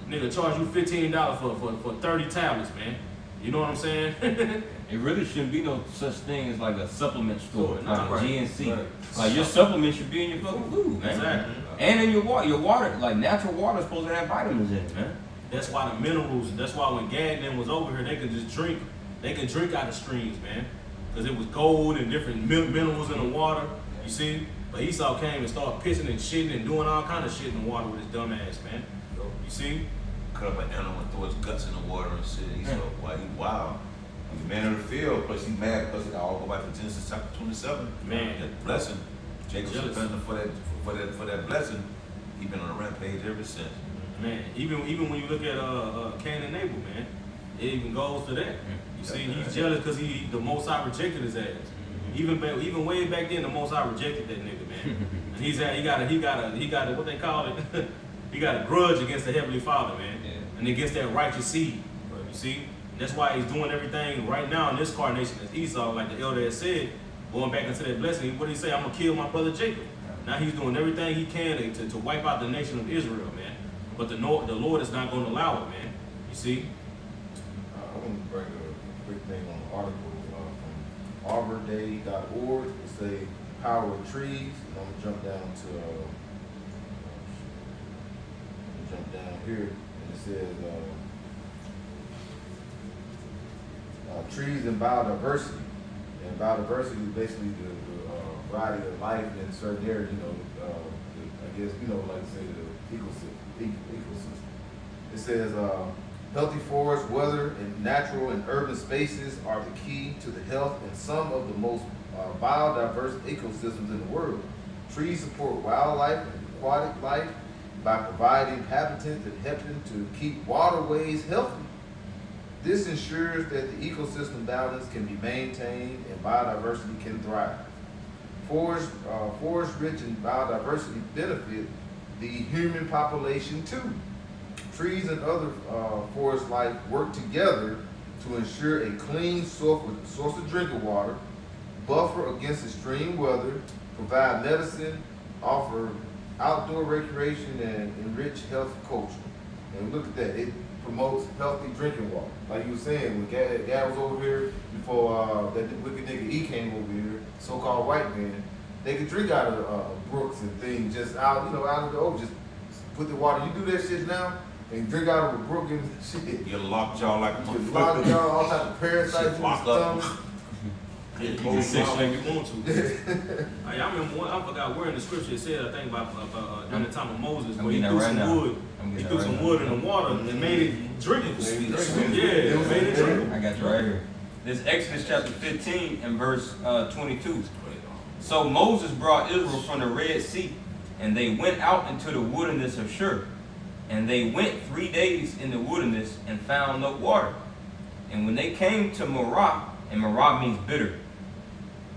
Nigga charge you $15 for 30 tablets, man. You know what I'm saying? It really shouldn't be no such thing as like a supplement store, like Right. GNC. Right. Like your supplement should be in your fucking food, man. Exactly. And in your water. Your water, like natural water, is supposed to have vitamins in it, man. That's why the minerals, that's why when Gad and them was over here, they could just drink. They could drink out of streams, man. Because it was gold and different minerals in the water, you see? But Esau came and started pissing and shitting and doing all kind of shit in the water with his dumb ass, man. You see? Cut up an animal and throw his guts in the water and shit. He's so why he wild. He's a man of the field, plus he's mad because it all go back to Genesis chapter 27. Man. That blessing. Jacob's Jealous. dependent for that blessing. He been on a rampage ever since. Man, even when you look at Cain and Abel, man, it even goes to that. You see, he's jealous because the Most High rejected his ass. Even way back then, the Most High rejected that nigga, man. And he got a what they call it? He got a grudge against the Heavenly Father, man, and against that righteous seed. You see, and that's why he's doing everything right now in this carnation as Esau, like the elder has said, going back into that blessing. What did he say? I'm gonna kill my brother Jacob. Now he's doing everything he can to wipe out the nation of Israel, man. But the Lord is not going to allow it, man. You see? I want to bring a quick thing on the article from arborday.org. It say power of trees. And I'm gonna jump down here, and it says trees and biodiversity. And biodiversity is basically the variety of life in certain areas. I guess like say the ecosystem. It says healthy forest, weather, and natural and urban spaces are the key to the health and some of the most biodiverse ecosystems in the world. Trees support wildlife and aquatic life by providing habitats that help them to keep waterways healthy. This ensures that the ecosystem balance can be maintained and biodiversity can thrive. Forest rich and biodiversity benefit the human population too. Trees and other forest life work together to ensure a clean source of drinking water, buffer against extreme weather, provide medicine, offer outdoor recreation, and enrich health culture. And look at that, it promotes healthy drinking water. Like you were saying, when Gad was over here, before that wicked nigga E came over here, so-called white man, they could drink out of brooks and things just out of the ocean. Just put the water, you do that shit now, and drink out of a brook and shit. You locked y'all like a You can lock y'all, all types of parasites in the Locked up. stomach. You can say anything you want to. I remember I forgot where in the scripture it said, I think about during the time of Moses, where he threw some wood. He threw some wood in the water and made it drinkable. Yeah, it made it drinkable. I got you right here. This is Exodus chapter 15 and verse 22. So Moses brought Israel from the Red Sea, and they went out into the wilderness of Shur. And they went 3 days in the wilderness and found no water. And when they came to Marah, and Marah means bitter,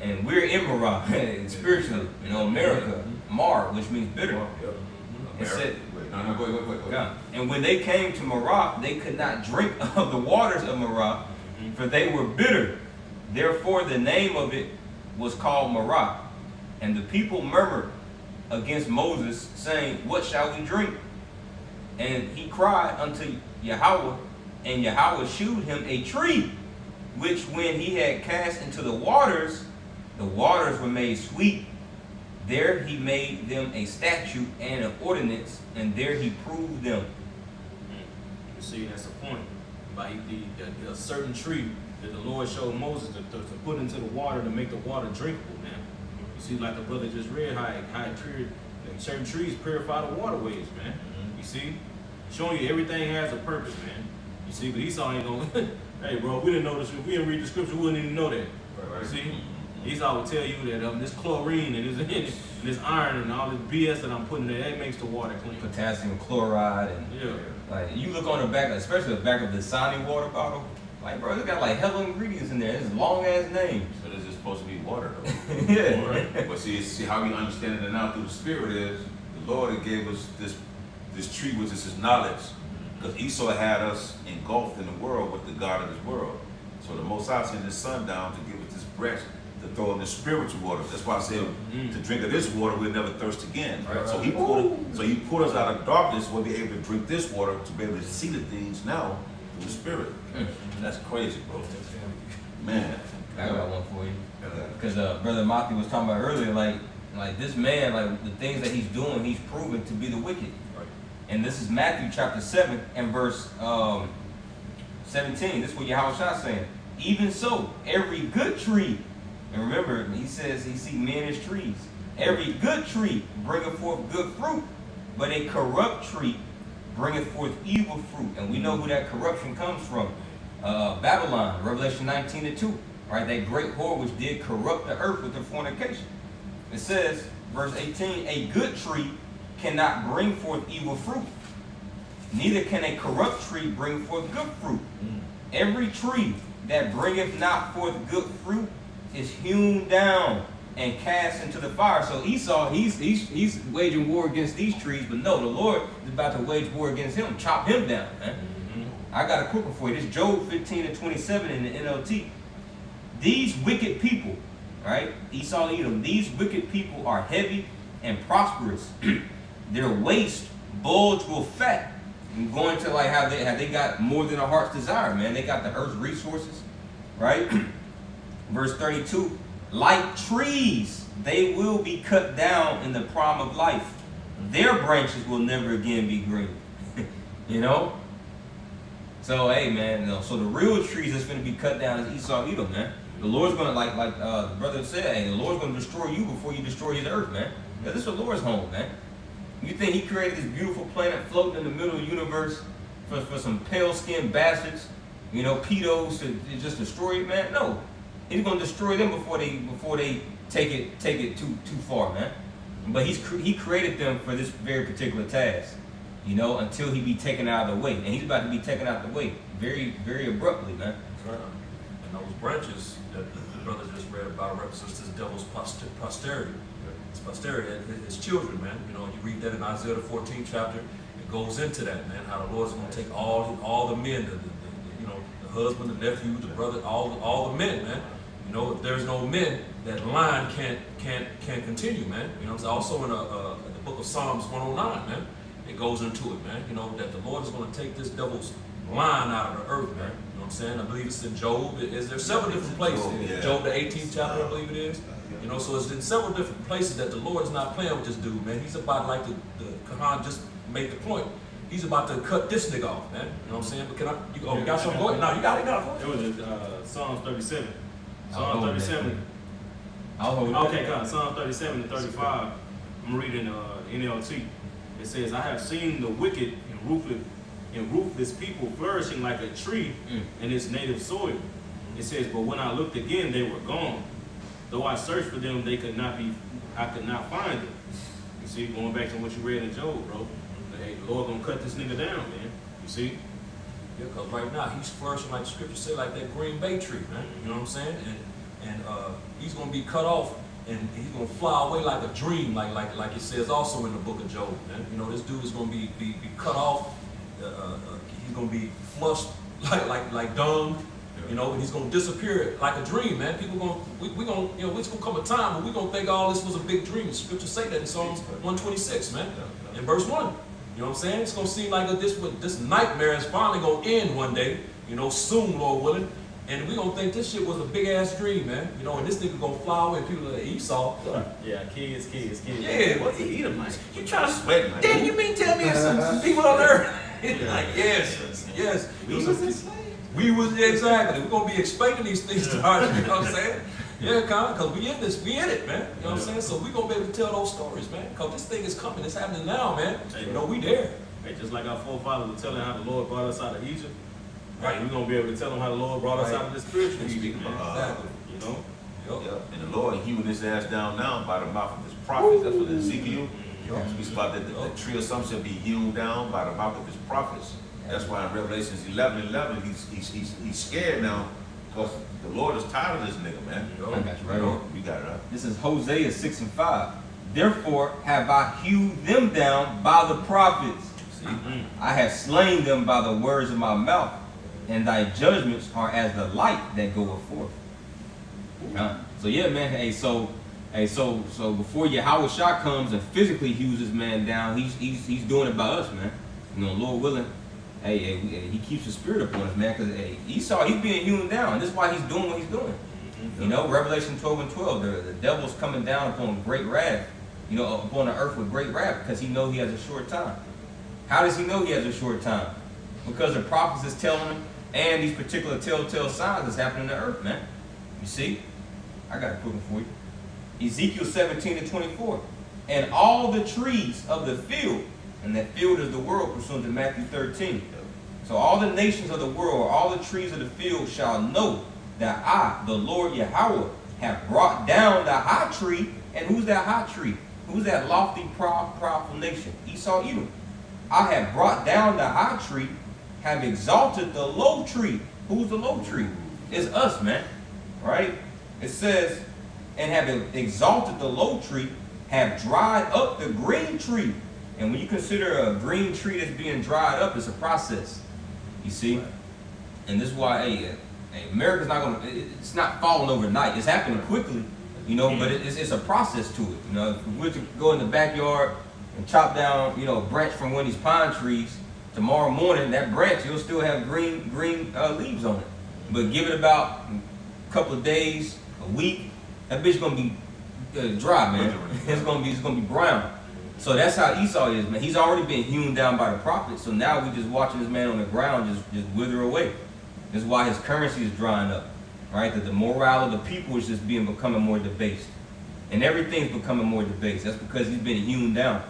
and we're in Marah, spiritually, America, Mar, which means bitter. It said, and when they came to Marah, they could not drink of the waters of Marah, for they were bitter. Therefore the name of it was called Marah. And the people murmured against Moses, saying, what shall we drink? And he cried unto Yahweh, and Yahweh shewed him a tree, which when he had cast into the waters were made sweet. There he made them a statute and an ordinance, and there he proved them. You see, that's the point. By a certain tree that the Lord showed Moses to put into the water to make the water drinkable, man. You see, like the brother just read, how it certain trees purify the waterways, man. You see? Showing you everything has a purpose, man. You see, but Esau ain't gonna, hey, bro, we didn't know this. If we didn't read the scripture, we wouldn't even know that. You see? Esau would tell you that this chlorine and this iron and all this BS that I'm putting there, that makes the water clean. Potassium chloride and Yeah. like you look on the back, especially the back of the Dasani water bottle, like bro, it got like hella ingredients in there. It's long ass names. So this is supposed to be water though. Yeah. But see how we understand it now through the Spirit is the Lord had gave us this tree which is his knowledge. Because Esau had us engulfed in the world with the God of this world. So the Most High sent his son down to give us this branch to throw in the spiritual water. That's why I said to drink of this water we'll never thirst again. Right. So he pulled us out of darkness, we'll be able to drink this water to be able to see the things now through the Spirit. That's crazy, bro. Man. I got one for you. Because Brother Maki was talking about earlier, like this man, like the things that he's doing, he's proven to be the wicked. Right. And this is Matthew chapter 7 and verse 17. This is what Yahushua saying. Even so, every good tree, and remember, he says he see men as trees. Every good tree bringeth forth good fruit, but a corrupt tree bringeth forth evil fruit. And we know who that corruption comes from. Babylon, Revelation 19:2. Right, that great whore which did corrupt the earth with her fornication. It says, verse 18, a good tree cannot bring forth evil fruit, neither can a corrupt tree bring forth good fruit. Every tree that bringeth not forth good fruit is hewn down and cast into the fire. So Esau, he's waging war against these trees, but no, the Lord is about to wage war against him, chop him down, man. I got a quick one for you. This is Job 15:27 in the NLT. These wicked people, right? Esau and Edom, these wicked people are heavy and prosperous. Their waist bulge with fat. And going to like how they got more than a heart's desire, man. They got the earth's resources, right? Verse 32, like trees, they will be cut down in the prime of life. Their branches will never again be green. You know? So, hey, man, so the real trees that's going to be cut down is Esau and Edom, man. The Lord's going to, like the brother said, hey, the Lord's going to destroy you before you destroy his earth, man. This is the Lord's home, man. You think he created this beautiful planet floating in the middle of the universe for some pale-skinned bastards, you know, pedos to just destroy it, man? No. He's going to destroy them before they take it too far, man. But he created them for this very particular task, you know, until he be taken out of the way. And he's about to be taken out of the way very, very abruptly, man. Right. And those branches that the brother just read about represents this devil's posterity. His posterity, his children, man. You know, you read that in Isaiah the 14th chapter. It goes into that, man. How the Lord's going to take all the men, you know, the husband, the nephew, the brother, all the men, man. You know, if there's no men, that line can't continue, man. You know, it's also in the book of Psalms 109, man. It goes into it, man. You know, that the Lord is going to take this devil's line out of the earth, man. You know what I'm saying? I believe it's in Job. There's several different places. Job, the 18th chapter, I believe it is. You know, so it's in several different places that the Lord is not playing with this dude, man. He's about, like the Kahan just made the point, he's about to cut this nigga off, man. You know what I'm saying? But you got something going? No, you got it. It was in Psalms 37. Psalm 37. Okay, God. Psalm 37 and 35. I'm reading NLT. It says, I have seen the wicked and ruthless people flourishing like a tree in its native soil. It says, but when I looked again, they were gone. Though I searched for them, I could not find them. You see, going back to what you read in Job, bro. Hey, the Lord gonna cut this nigga down, man. You see? Yeah, because right now he's flourishing like the scripture say, like that green bay tree, man. You know what I'm saying? And he's gonna be cut off, and he's gonna fly away like a dream, like it says also in the book of Job, man. You know, this dude is gonna be cut off. He's gonna be flushed like dung. You know, and he's gonna disappear like a dream, man. People we gonna, you know, it's gonna come a time when we gonna think all this was a big dream. The scriptures say that in Psalms 126, man, in verse 1. You know what I'm saying? It's gonna seem like this nightmare is finally gonna end one day, you know, soon, Lord willing. And we gonna think this shit was a big ass dream, man. You know, and this nigga gonna fly away. People like Esau. Yeah, kids. Yeah, What's he eating like? You trying to Sweating, man. Damn, you mean tell me it's some people on earth? Like, yes. We was enslaved. We was exactly. We're gonna be explaining these things to our, you know what I'm saying? Yeah, because we in this, we in it, man. You know what I'm saying? So we gonna be able to tell those stories, man. Because this thing is coming, it's happening now, man. You know, we there. Hey, just like our forefathers were telling how the Lord brought us out of Egypt, Right. We're gonna be able to tell them how the Lord brought us Right. out of the spiritual Speak Egypt, man. exactly. You know? Yup. Yep. And the Lord hewing his ass down now by the mouth of his prophets. That's what Ezekiel speaks about, that the tree of some shall be hewn down by the mouth of his prophets. That's why in Revelations 11:11 he's scared now because the Lord is tired of this nigga, man. I got you right on. You got it up. This is Hosea 6:5. Therefore have I hewed them down by the prophets. See, I have slain them by the words of my mouth, and thy judgments are as the light that goeth forth. So yeah, man. So before Yahweh Shah comes and physically hews this man down, he's doing it by us, man. You know, Lord willing. He keeps his spirit upon us, man. Because Esau, he's being hewn down. And this is why he's doing what he's doing. You know, Revelation 12:12, the devil's coming down upon great wrath. You know, upon the earth with great wrath, because he knows he has a short time. How does he know he has a short time? Because the prophets is telling him, and these particular telltale signs that's happening on the earth, man. You see? I got a quick one for you. Ezekiel 17:24. And all the trees of the field, and that field is the world, pursuant to Matthew 13. So all the nations of the world, all the trees of the field shall know that I, the Lord Yahweh, have brought down the high tree. And who's that high tree? Who's that lofty, proudful nation? Esau, Edom. I have brought down the high tree, have exalted the low tree. Who's the low tree? It's us, man. Right? It says, and have exalted the low tree, have dried up the green tree. And when you consider a green tree that's being dried up, it's a process. You see? Right. And this is why, America's not gonna, it's not falling overnight. It's happening quickly, you know, but it's a process to it. You know, if we were to go in the backyard and chop down, you know, a branch from one of these pine trees, tomorrow morning, that branch, you'll still have green leaves on it. But give it about a couple of days, a week, that bitch gonna be dry, man. It's gonna be brown. So that's how Esau is, man. He's already been hewn down by the prophets. So now we're just watching this man on the ground just wither away. This is why his currency is drying up, right? That the morale of the people is just becoming more debased. And everything's becoming more debased. That's because he's been hewn down.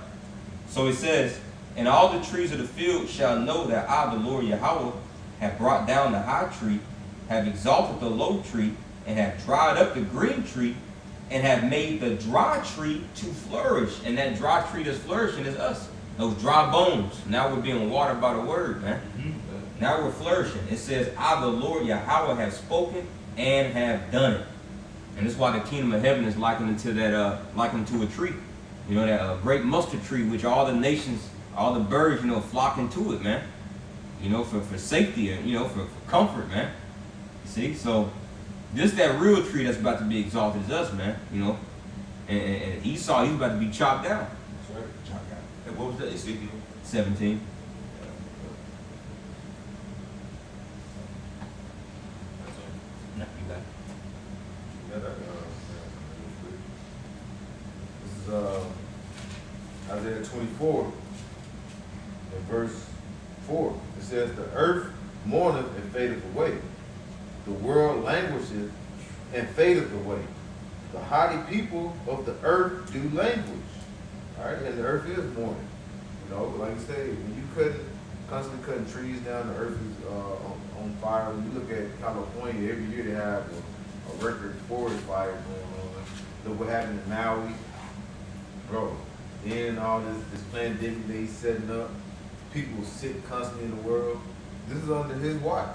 So it says, and all the trees of the field shall know that I, the Lord Yahweh, have brought down the high tree, have exalted the low tree, and have dried up the green tree, and have made the dry tree to flourish. And that dry tree that's flourishing is us. Those dry bones. Now we're being watered by the word, man. Now we're flourishing. It says, I, the Lord Yahweh, have spoken and have done it. And that's why the kingdom of heaven is likened to that, likened to a tree. You know, that great mustard tree, which all the nations, all the birds, you know, flock into it, man. You know, for safety and, you know, for comfort, man. You see? So, this that real tree that's about to be exalted is us, man. You know, and Esau, he's about to be chopped down. That's right. Chopped down. And what was that? Ezekiel 17. No, you got it. This is Isaiah 24, in verse 4. It says, the earth mourneth and fadeth away. The world languisheth and fadeth away. The haughty people of the earth do languish. All right, and the earth is mourning. You know, like you say, when you constantly cutting trees down, the earth is on fire. When you look at California, every year they have a record forest fire going on. Look what happened in Maui. Bro, then all this pandemic they setting up, people sick constantly in the world. This is under his watch.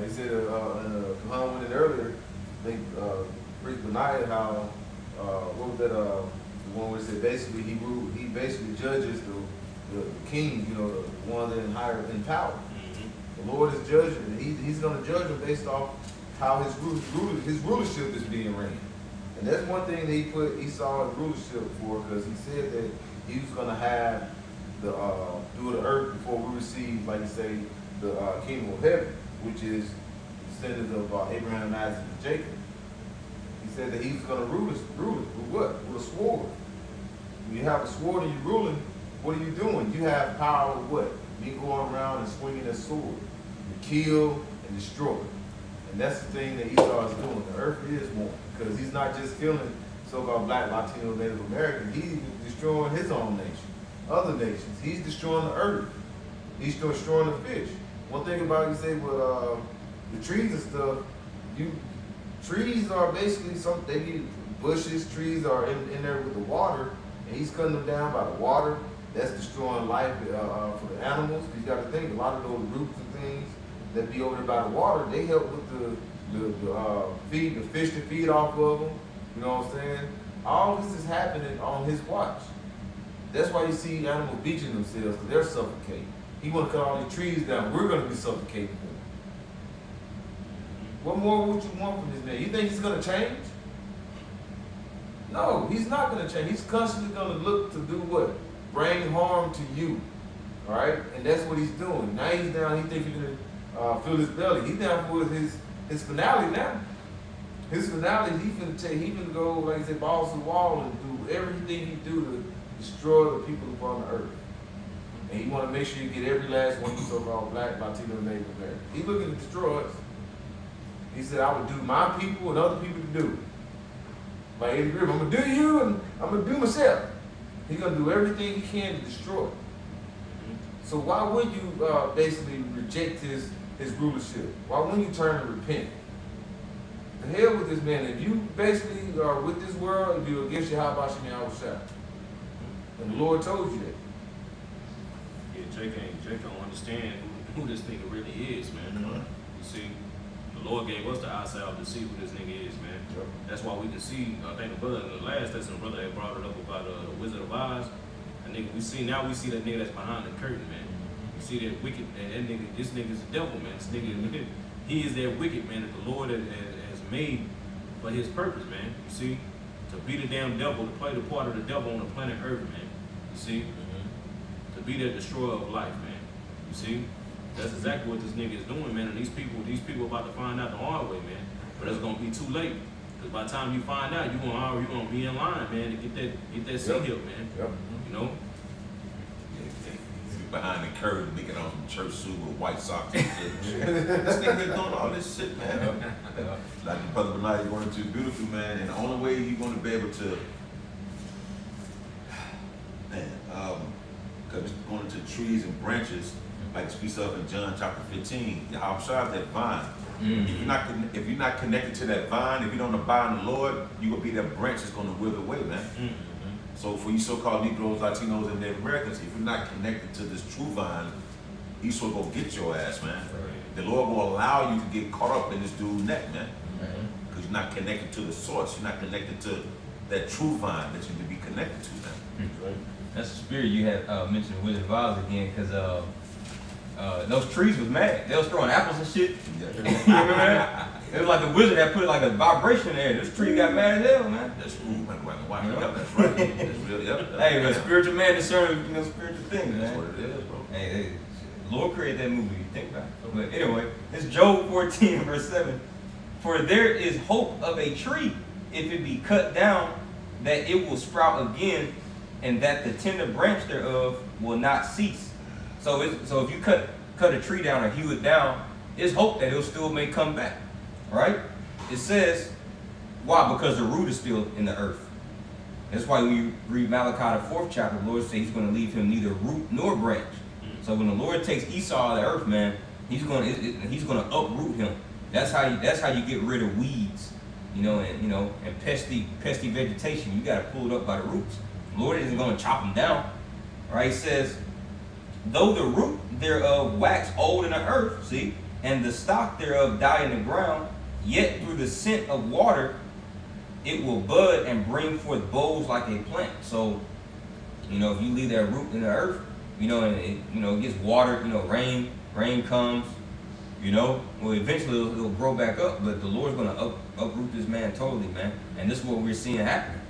Like I said, Kahan went in earlier, I think Priest Benaiah, how, what was that, the one where it said basically he basically judges the kings, you know, the ones that are higher in power. The Lord is judging, he's going to judge them based off how his rulership is being ran. And that's one thing that he put Esau in rulership for, because he said that he was going to have through the earth before we receive, like you say, the kingdom of heaven, which is descendants of Abraham, Isaac, and Jacob. He said that he's going to rule us with what? With a sword. When you have a sword and you're ruling, what are you doing? You have power with what? Me going around and swinging a sword to kill and destroy. And that's the thing that Esau is doing. The earth is more, because he's not just killing so-called black, Latino, Native Americans. He's destroying his own nation, other nations. He's destroying the earth. He's destroying the fish. One thing about it, you say, well, the trees and stuff, trees are basically they need bushes, trees are in there with the water, and he's cutting them down by the water. That's destroying life for the animals. You got to think, a lot of those roots and things that be over there by the water, they help with the fish to feed off of them. You know what I'm saying? All this is happening on his watch. That's why you see animals beaching themselves, because they're suffocating. He want to cut all these trees down. We're going to be suffocating them. What more would you want from this man? You think he's going to change? No, he's not going to change. He's constantly going to look to do what? Bring harm to you. All right? And that's what he's doing. Now he's down. He thinks he's going to fill his belly. He's down for his finale now. His finale, he finna go, like I said, balls to the wall and do everything he do to destroy the people upon the earth. And he want to make sure you get every last one of you so-called black, Latino, and Native American. He's looking to destroy us. He said, I would do my people and other people to do it. Like Eddie Griffin, I'm going to do you and I'm going to do myself. He's going to do everything he can to destroy it. So why would you basically reject his rulership? Why wouldn't you turn and repent? The hell with this man. If you basically are with this world, if you're against Yahweh Shem Yahushua. And the Lord told you that. Yeah, Jake don't understand who this nigga really is, man. You see, the Lord gave us the eyesight to see who this nigga is, man. Yep. That's why we can see, I think the brother, in the last lesson, the brother had brought it up about the Wizard of Oz. And nigga, we see that nigga that's behind the curtain, man. You see that wicked, and that nigga, this nigga's a devil, man. This nigga, he is that wicked, man, that the Lord has made for his purpose, man. You see, to be the damn devil, to play the part of the devil on the planet Earth, man. You see, to be that destroyer of life, man. You see, that's exactly what this nigga is doing, man. And these people about to find out the hard way, man. But it's gonna be too late, because by the time you find out, you gonna be in line, man, to get that seat hill, man. Yep. You know. Behind the curtain, making on some church suit with white socks and shit. This nigga doing all this shit, man. Like the brother Benai going into beautiful, man, and the only way you're going to be able to, because going into trees and branches, like it speaks of in John chapter 15, Yahweh Shah is that vine. If you're not connected to that vine, if you don't abide in the Lord, you will be that branch that's going to wither away, man. So for you so-called Negroes, Latinos, and Native Americans, if you're not connected to this true vine, he's sort of gonna get your ass, man. Right. The Lord will allow you to get caught up in this dude's neck, man. Because you're not connected to the source. You're not connected to that true vine that you need to be connected to, man. Right. That's the spirit you had mentioned Wizard of Oz again, because those trees was mad. They was throwing apples and shit. Yeah. You remember that? It was like the wizard that put like a vibration in there. This tree got mad as hell, man. That's true, man. Wow. Yep, that's right. That's real. Yep. Hey, but spiritual man discerning, spiritual things, That's man. what it is, bro. Hey, Lord created that movie. You think about it. But anyway, it's Job 14 verse 7. For there is hope of a tree, if it be cut down, that it will sprout again, and that the tender branch thereof will not cease. So if you cut a tree down or hew it down, there's hope that it'll still may come back. Right? It says, why? Because the root is still in the earth. That's why when you read Malachi, the 4th chapter, the Lord says he's going to leave him neither root nor branch. So when the Lord takes Esau out of the earth, man, he's going to uproot him. That's how you get rid of weeds, and pesky vegetation. You got to pull it up by the roots. The Lord isn't going to chop them down. Right? He says, though the root thereof wax old in the earth, see, and the stock thereof die in the ground, yet through the scent of water it will bud and bring forth boughs like a plant. So, if you leave that root in the earth, and it gets watered, rain comes, well, eventually it'll grow back up, but the Lord's going to uproot this man totally, man. And this is what we're seeing happen.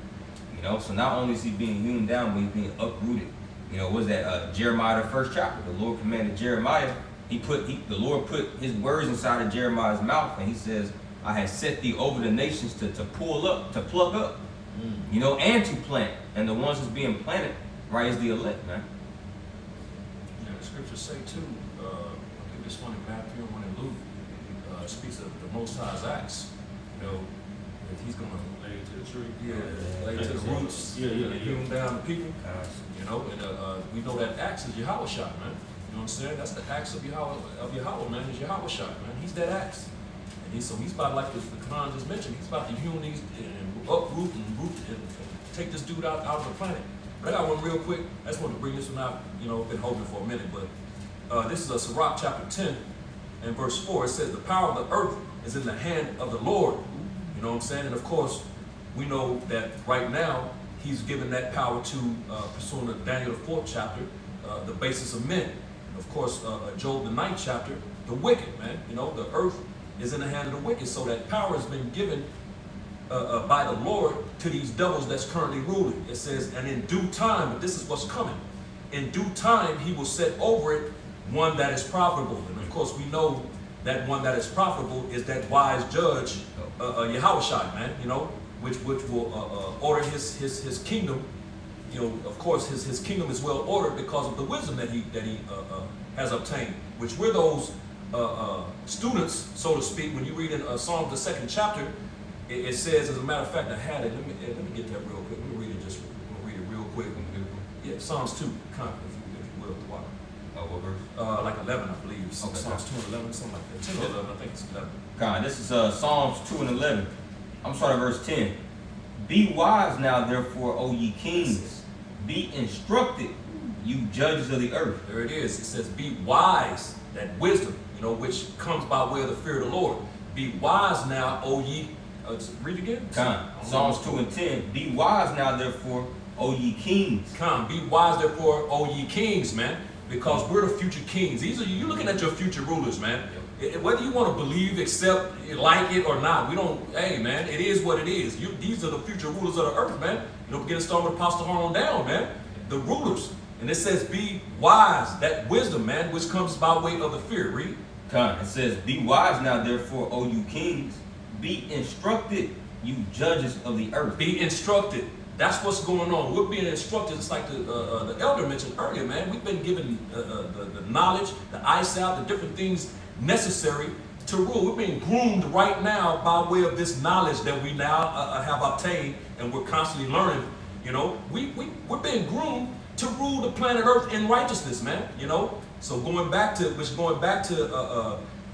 So not only is he being hewn down, but he's being uprooted. You know, was that Jeremiah the 1st chapter? The Lord commanded Jeremiah. The Lord put His words inside of Jeremiah's mouth, and He says, "I have set thee over the nations to pull up, to pluck up, you know, and to plant. And the ones that's being planted, right, is the elect, man." Yeah, the scriptures say too. I think this one in Matthew and one in Luke speaks of the Most High's acts. You know, that He's gonna Lay it to the tree. lay to the roots, hewn down the people. You know, and we know that axe is Yahweh shot, man. You know what I'm saying? That's the axe of Yahweh, man. Is Yahweh shot, man. He's that axe. And he's about, like the Quran just mentioned, he's about to hewn these and uproot and root and take this dude out of the planet. But I got one real quick. I just want to bring this one out. You know, been holding it for a minute, but this is a Sirach chapter 10 and verse 4. It says, "The power of the earth is in the hand of the Lord." You know what I'm saying? And of course, we know that right now He's given that power to pursuing the Daniel the 4th chapter, the basis of men. Of course, Job the 9th chapter, the wicked, man. You know, the earth is in the hand of the wicked. So that power has been given by the Lord to these devils that's currently ruling. It says, "And in due time," but this is what's coming, "in due time He will set over it one that is profitable." And of course, we know that one that is profitable is that wise judge, Yahushua, man. You know, which will order his kingdom. You know, of course, his kingdom is well ordered because of the wisdom that he has obtained. Which we're those students, so to speak. When you read in Psalms the 2nd chapter, it says, as a matter of fact, I had it. Let me get that real quick. Let me read it real quick. Yeah, Psalms 2, if you will, the water. What verse? Like 11, I believe. Okay. Psalms 2 and 11, something like that. 10 or 11, I think it's 11. God, this is Psalms 2 and 11. I'm starting at verse 10. "Be wise now, therefore, O ye kings. Be instructed, you judges of the earth." There it is. It says, "Be wise," that wisdom, you know, which comes by way of the fear of the Lord. "Be wise now, O ye." Read again. Psalms 2 and 10. "Be wise now, therefore, O ye kings." Be wise, therefore, O ye kings, man, because we're the future kings. You're looking at your future rulers, man. Whether you want to believe, accept, like it or not, we don't. Hey, man, it is what it is. These are the future rulers of the earth, man. You know, getting started with Apostle Harlan down, man. The rulers, and it says, "Be wise," that wisdom, man, which comes by way of the fear. Read. It says, "Be wise now, therefore, O you kings. Be instructed, you judges of the earth." Be instructed. That's what's going on. We're being instructed. It's like the elder mentioned earlier, man. We've been given the knowledge, the eyesight, the different things necessary to rule. We're being groomed right now by way of this knowledge that we now have obtained, and we're constantly learning. You know, we're being groomed to rule the planet Earth in righteousness, man. You know, so going back to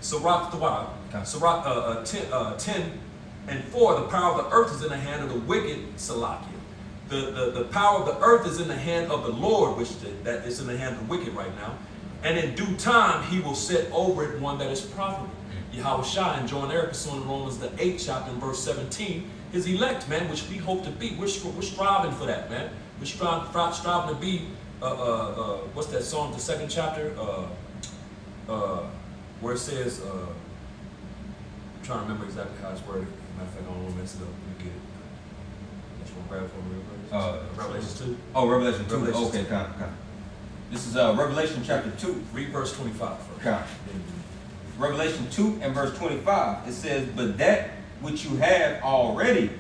Sirach 10 and 4, the power of the earth is in the hand of the wicked, Salakia. The power of the earth is in the hand of the Lord, which that is in the hand of the wicked right now. And in due time, He will set over it one that is profitable. Yahushua and John Eric pursuing Romans the 8th chapter and verse 17, His elect, man, which we hope to be. We're striving for that, man. We're striving to be, what's that song, the 2nd chapter, where it says, I'm trying to remember exactly how it's worded. Matter of fact, I don't want to mess it up. Let me get it. Just want to grab it from real quick. Revelation 2. Oh, Revelation 2. Revelation Okay, 2. kind. This is Revelation chapter 2. Read verse 25 first. Kind. Revelation 2 and verse 25. It says, "But that which you have already,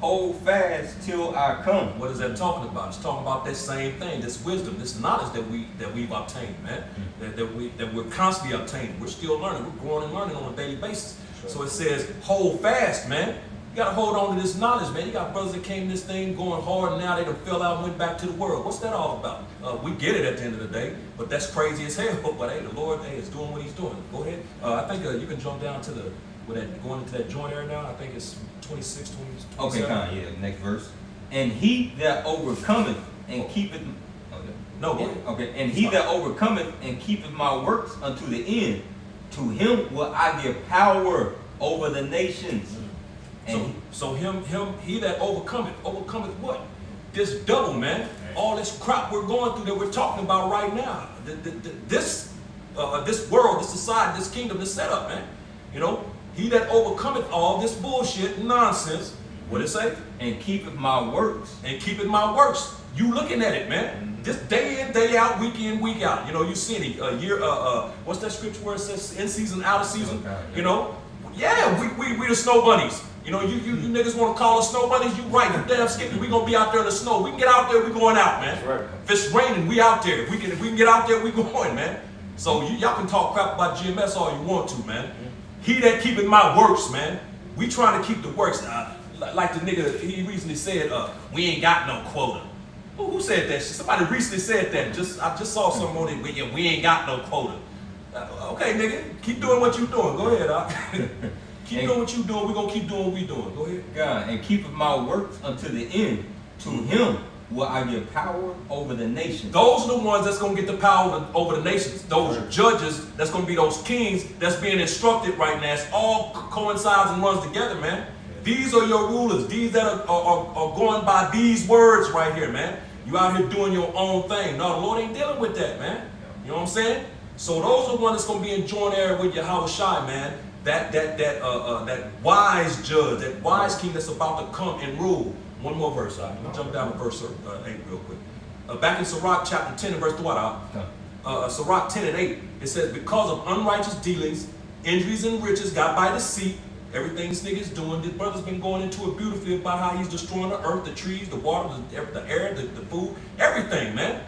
hold fast till I come." What is that talking about? It's talking about that same thing, this wisdom, this knowledge that we've obtained, man. That we're constantly obtaining. We're still learning. We're growing and learning on a daily basis. Sure. So it says, hold fast, man. You got to hold on to this knowledge, man. You got brothers that came in this thing going hard, and now they done fell out and went back to the world. What's that all about? We get it at the end of the day, but that's crazy as hell. But hey, the Lord, is doing what He's doing. Go ahead. I think you can jump down to going into that joint area now. I think it's 26, 27. Okay, kind. Yeah, next verse. "And he that overcometh and keepeth." Okay. No, go ahead. Okay. "And he that overcometh and keepeth my works unto the end, to him will I give power over the nations." So he that overcometh what? This devil, man. All this crap we're going through that we're talking about right now. This world, this society, this kingdom, this setup, man. You know, he that overcometh all this bullshit nonsense. What it say? "And keepeth my works." And keepeth my works. You looking at it, man. Just day in, day out, week in, week out. You know, you see it a year. What's that scripture where it says in season, out of season? You know, yeah, we the snow bunnies. You know, you niggas want to call us snow bunnies? You right, you damn skippy. We gonna be out there in the snow. We can get out there, we going out, man. That's right. If it's raining, we out there. If we can get out there, we going, man. So y'all can talk crap about GMS all you want to, man. He that keepeth my works, man. We trying to keep the works. Like the nigga, he recently said, we ain't got no quota. Who said that shit? Somebody recently said that. I just saw something on it. We ain't got no quota. Okay, nigga, keep doing what you doing. Go ahead, Doc. Keep doing what you doing. We gonna keep doing what we doing. Go ahead. God, and keepeth my works unto the end. To him will I give power over the nations. Those are the ones that's gonna get the power over the nations. Those judges, that's gonna be those kings that's being instructed right now. It's all coincides and runs together, man. These are your rulers. These that are going by these words right here, man. You out here doing your own thing. No, the Lord ain't dealing with that, man. You know what I'm saying? So those are the ones that's gonna be in joint area with Yahweh Shai, man. That wise judge, that wise king that's about to come and rule. One more verse. Let me jump down to verse 8 real quick. Back in Sirach chapter 10 and verse 3. Sirach 10 and 8. It says, because of unrighteous dealings, injuries and riches got by deceit, everything this nigga's doing, this brother's been going into it beautifully about how he's destroying the earth, the trees, the water, the air, the food, everything, man.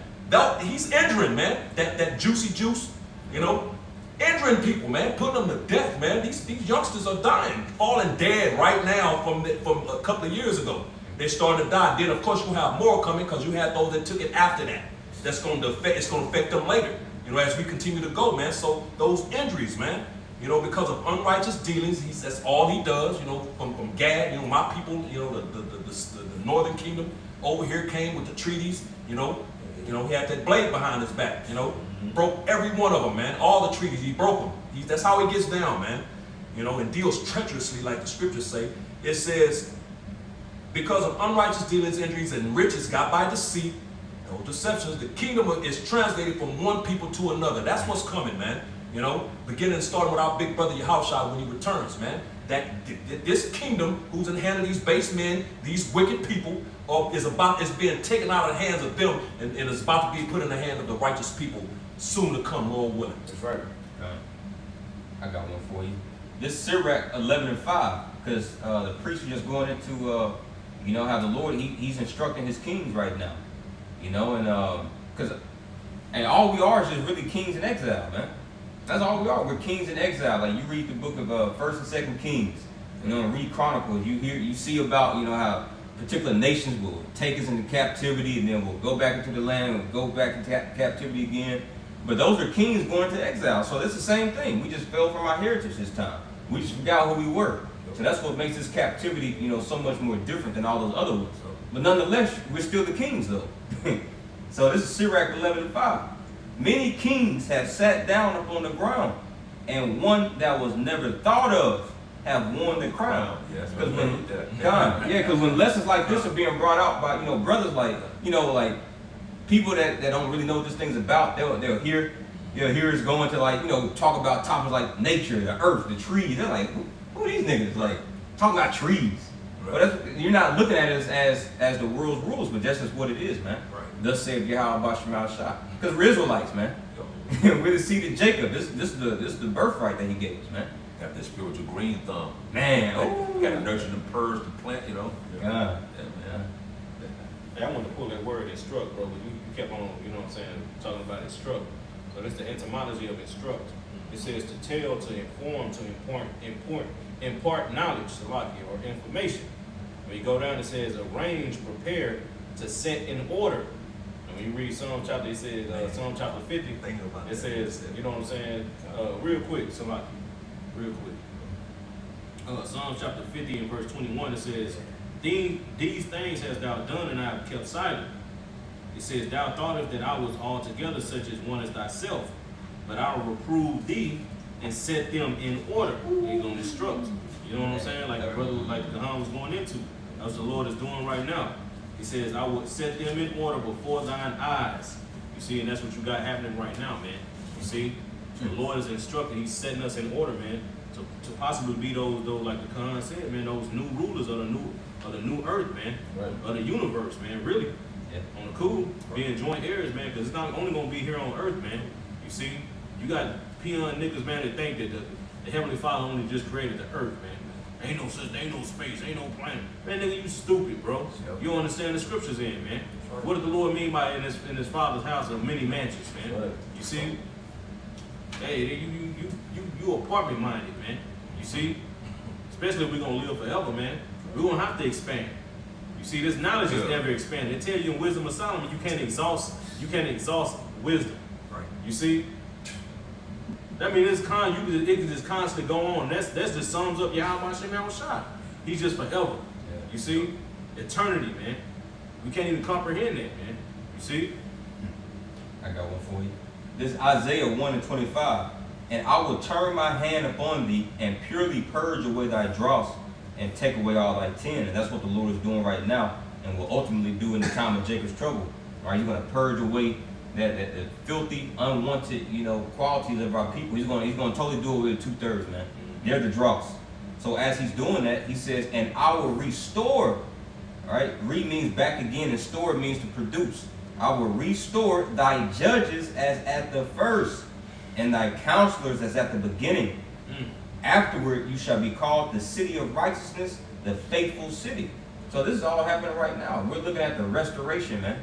He's injuring, man. That juicy juice, you know, injuring people, man, putting them to death, man. These youngsters are dying, falling dead right now from a couple of years ago. They're starting to die. Then, of course, you have more coming because you had those that took it after that. It's going to affect them later, you know, as we continue to go, man. So those injuries, man, you know, because of unrighteous dealings, that's all he does, you know, from Gad, you know, my people, you know, the northern kingdom over here came with the treaties, you know, he had that blade behind his back, you know, broke every one of them, man. All the treaties, he broke them. That's how he gets down, man, you know, and deals treacherously, like the scriptures say. It says, because of unrighteous dealings, injuries, and riches got by deceit, no deceptions, the kingdom is translated from one people to another. That's what's coming, man. You know, beginning and starting with our big brother Yahushua when he returns, man. That this kingdom, who's in the hand of these base men, these wicked people, is being taken out of the hands of them and is about to be put in the hand of the righteous people soon to come, Lord willing. That's right. I got one for you. This Sirach 11 and 5, because the priest was just going into, you know, how the Lord, he's instructing his kings right now. You know, and all we are is just really kings in exile, man. That's all we are. We're kings in exile. Like you read the book of 1st and 2nd Kings, you know, and read Chronicles. You see about, you know, how particular nations will take us into captivity and then we'll go back into the land and we'll go back into captivity again. But those are kings going to exile. So it's the same thing. We just fell from our heritage this time. We just forgot who we were. So that's what makes this captivity, you know, so much more different than all those other ones. But nonetheless, we're still the kings though. So this is Sirach 11 and 5. Many kings have sat down upon the ground, and one that was never thought of have worn the crown. Yes, because when lessons like this are being brought out by, you know, brothers like, you know, like people that don't really know what this thing's about, they'll hear us going to, like, you know, talk about topics like nature, the earth, the trees. They're like, who are these niggas? Like, talking about trees. Right. But you're not looking at it as the world's rules, but just as what it is, man. Right. Thus saith Yahweh Bashar Shah. Because we're Israelites, man. We're the seed of Jacob. This is the birthright that he gave us, man. Got that spiritual green thumb. Man, Like, got to nurture the purrs, the plant, you know. God. Yeah, man. Hey, I wanted to pull that word instruct, bro, but you kept on, you know what I'm saying, talking about instruct. So that's the etymology of instruct. It says to tell, to inform, to impart knowledge, Salakia, or information. When you go down, it says arrange, prepare, to set in order. And when you read Psalm chapter, it says, Psalm chapter 50, it says, you know what I'm saying, real quick, Salakia, real quick. Psalm chapter 50 and verse 21, it says, these things hast thou done, and I have kept silent. It says, thou thoughtest that I was altogether such as one as thyself, but I will reprove thee and set them in order. He's going to instruct. You know what I'm saying? Like the brother, like the Khan was going into. That's what the Lord is doing right now. He says, I will set them in order before thine eyes. You see, and that's what you got happening right now, man. You see? So the Lord is instructing. He's setting us in order, man, to possibly be those, like the Khan said, man, those new rulers of the new earth, man, Right. of the universe, man, really. Yeah. On the cool, being joint heirs, man, because it's not only gonna be here on earth, man. You see, you got peon niggas, man, that think that the Heavenly Father only just created the earth, man. Ain't no such, ain't no space, ain't no planet. Man, nigga, you stupid, bro. Yep. You don't understand the scriptures in, man. What did the Lord mean by in his Father's house of many mansions, man? Right. You see? Hey, you apartment minded, man. You see? Especially if we're gonna live forever, man. We're gonna have to expand. You see, this knowledge is Yeah. ever expanding. They tell you in Wisdom of Solomon, you can't exhaust wisdom. Right. You see? That means it can just constantly go on. That's just sums up Yahweh Hashem Yahushua. He's just forever. You see? Eternity, man. We can't even comprehend that, man. You see? I got one for you. This Isaiah 1:25. And I will turn my hand upon thee and purely purge away thy dross and take away all thy sin. And that's what the Lord is doing right now and will ultimately do in the time of Jacob's trouble. Right? He's going to purge away that filthy, unwanted, qualities of our people. He's going to totally do away with 2/3, man. They're the dross. So as he's doing that, he says, and I will restore. All right, re means back again, and store means to produce. I will restore thy judges as at the first, and thy counselors as at the beginning. Afterward, you shall be called the city of righteousness, the faithful city. So this is all happening right now. We're looking at the restoration, man.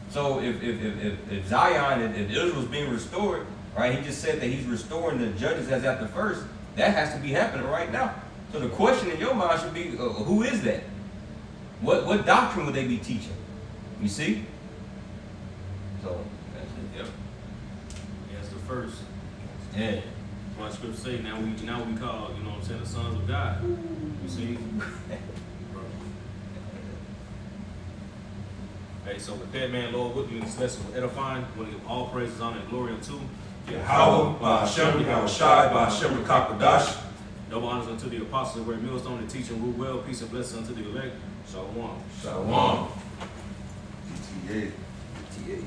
So if Zion, if Israel's being restored, right? He just said that he's restoring the judges as at the first. That has to be happening right now. So the question in your mind should be, who is that? What doctrine would they be teaching? You see? So that's it. Yep. Yeah, it's the first. Yeah. What the scripture say, now we call, the sons of God. You see? Hey, so with that, man, Lord, with you, this lesson was edifying. We want to give all praises, honor, and glory unto Yahweh, Ba'ashem, Yahushai, Ba'ashem, Rakakadash. double honors unto the apostles that were at Millstone, the teaching rule well, peace and blessings unto the elect. Shalom. Shalom. PTA.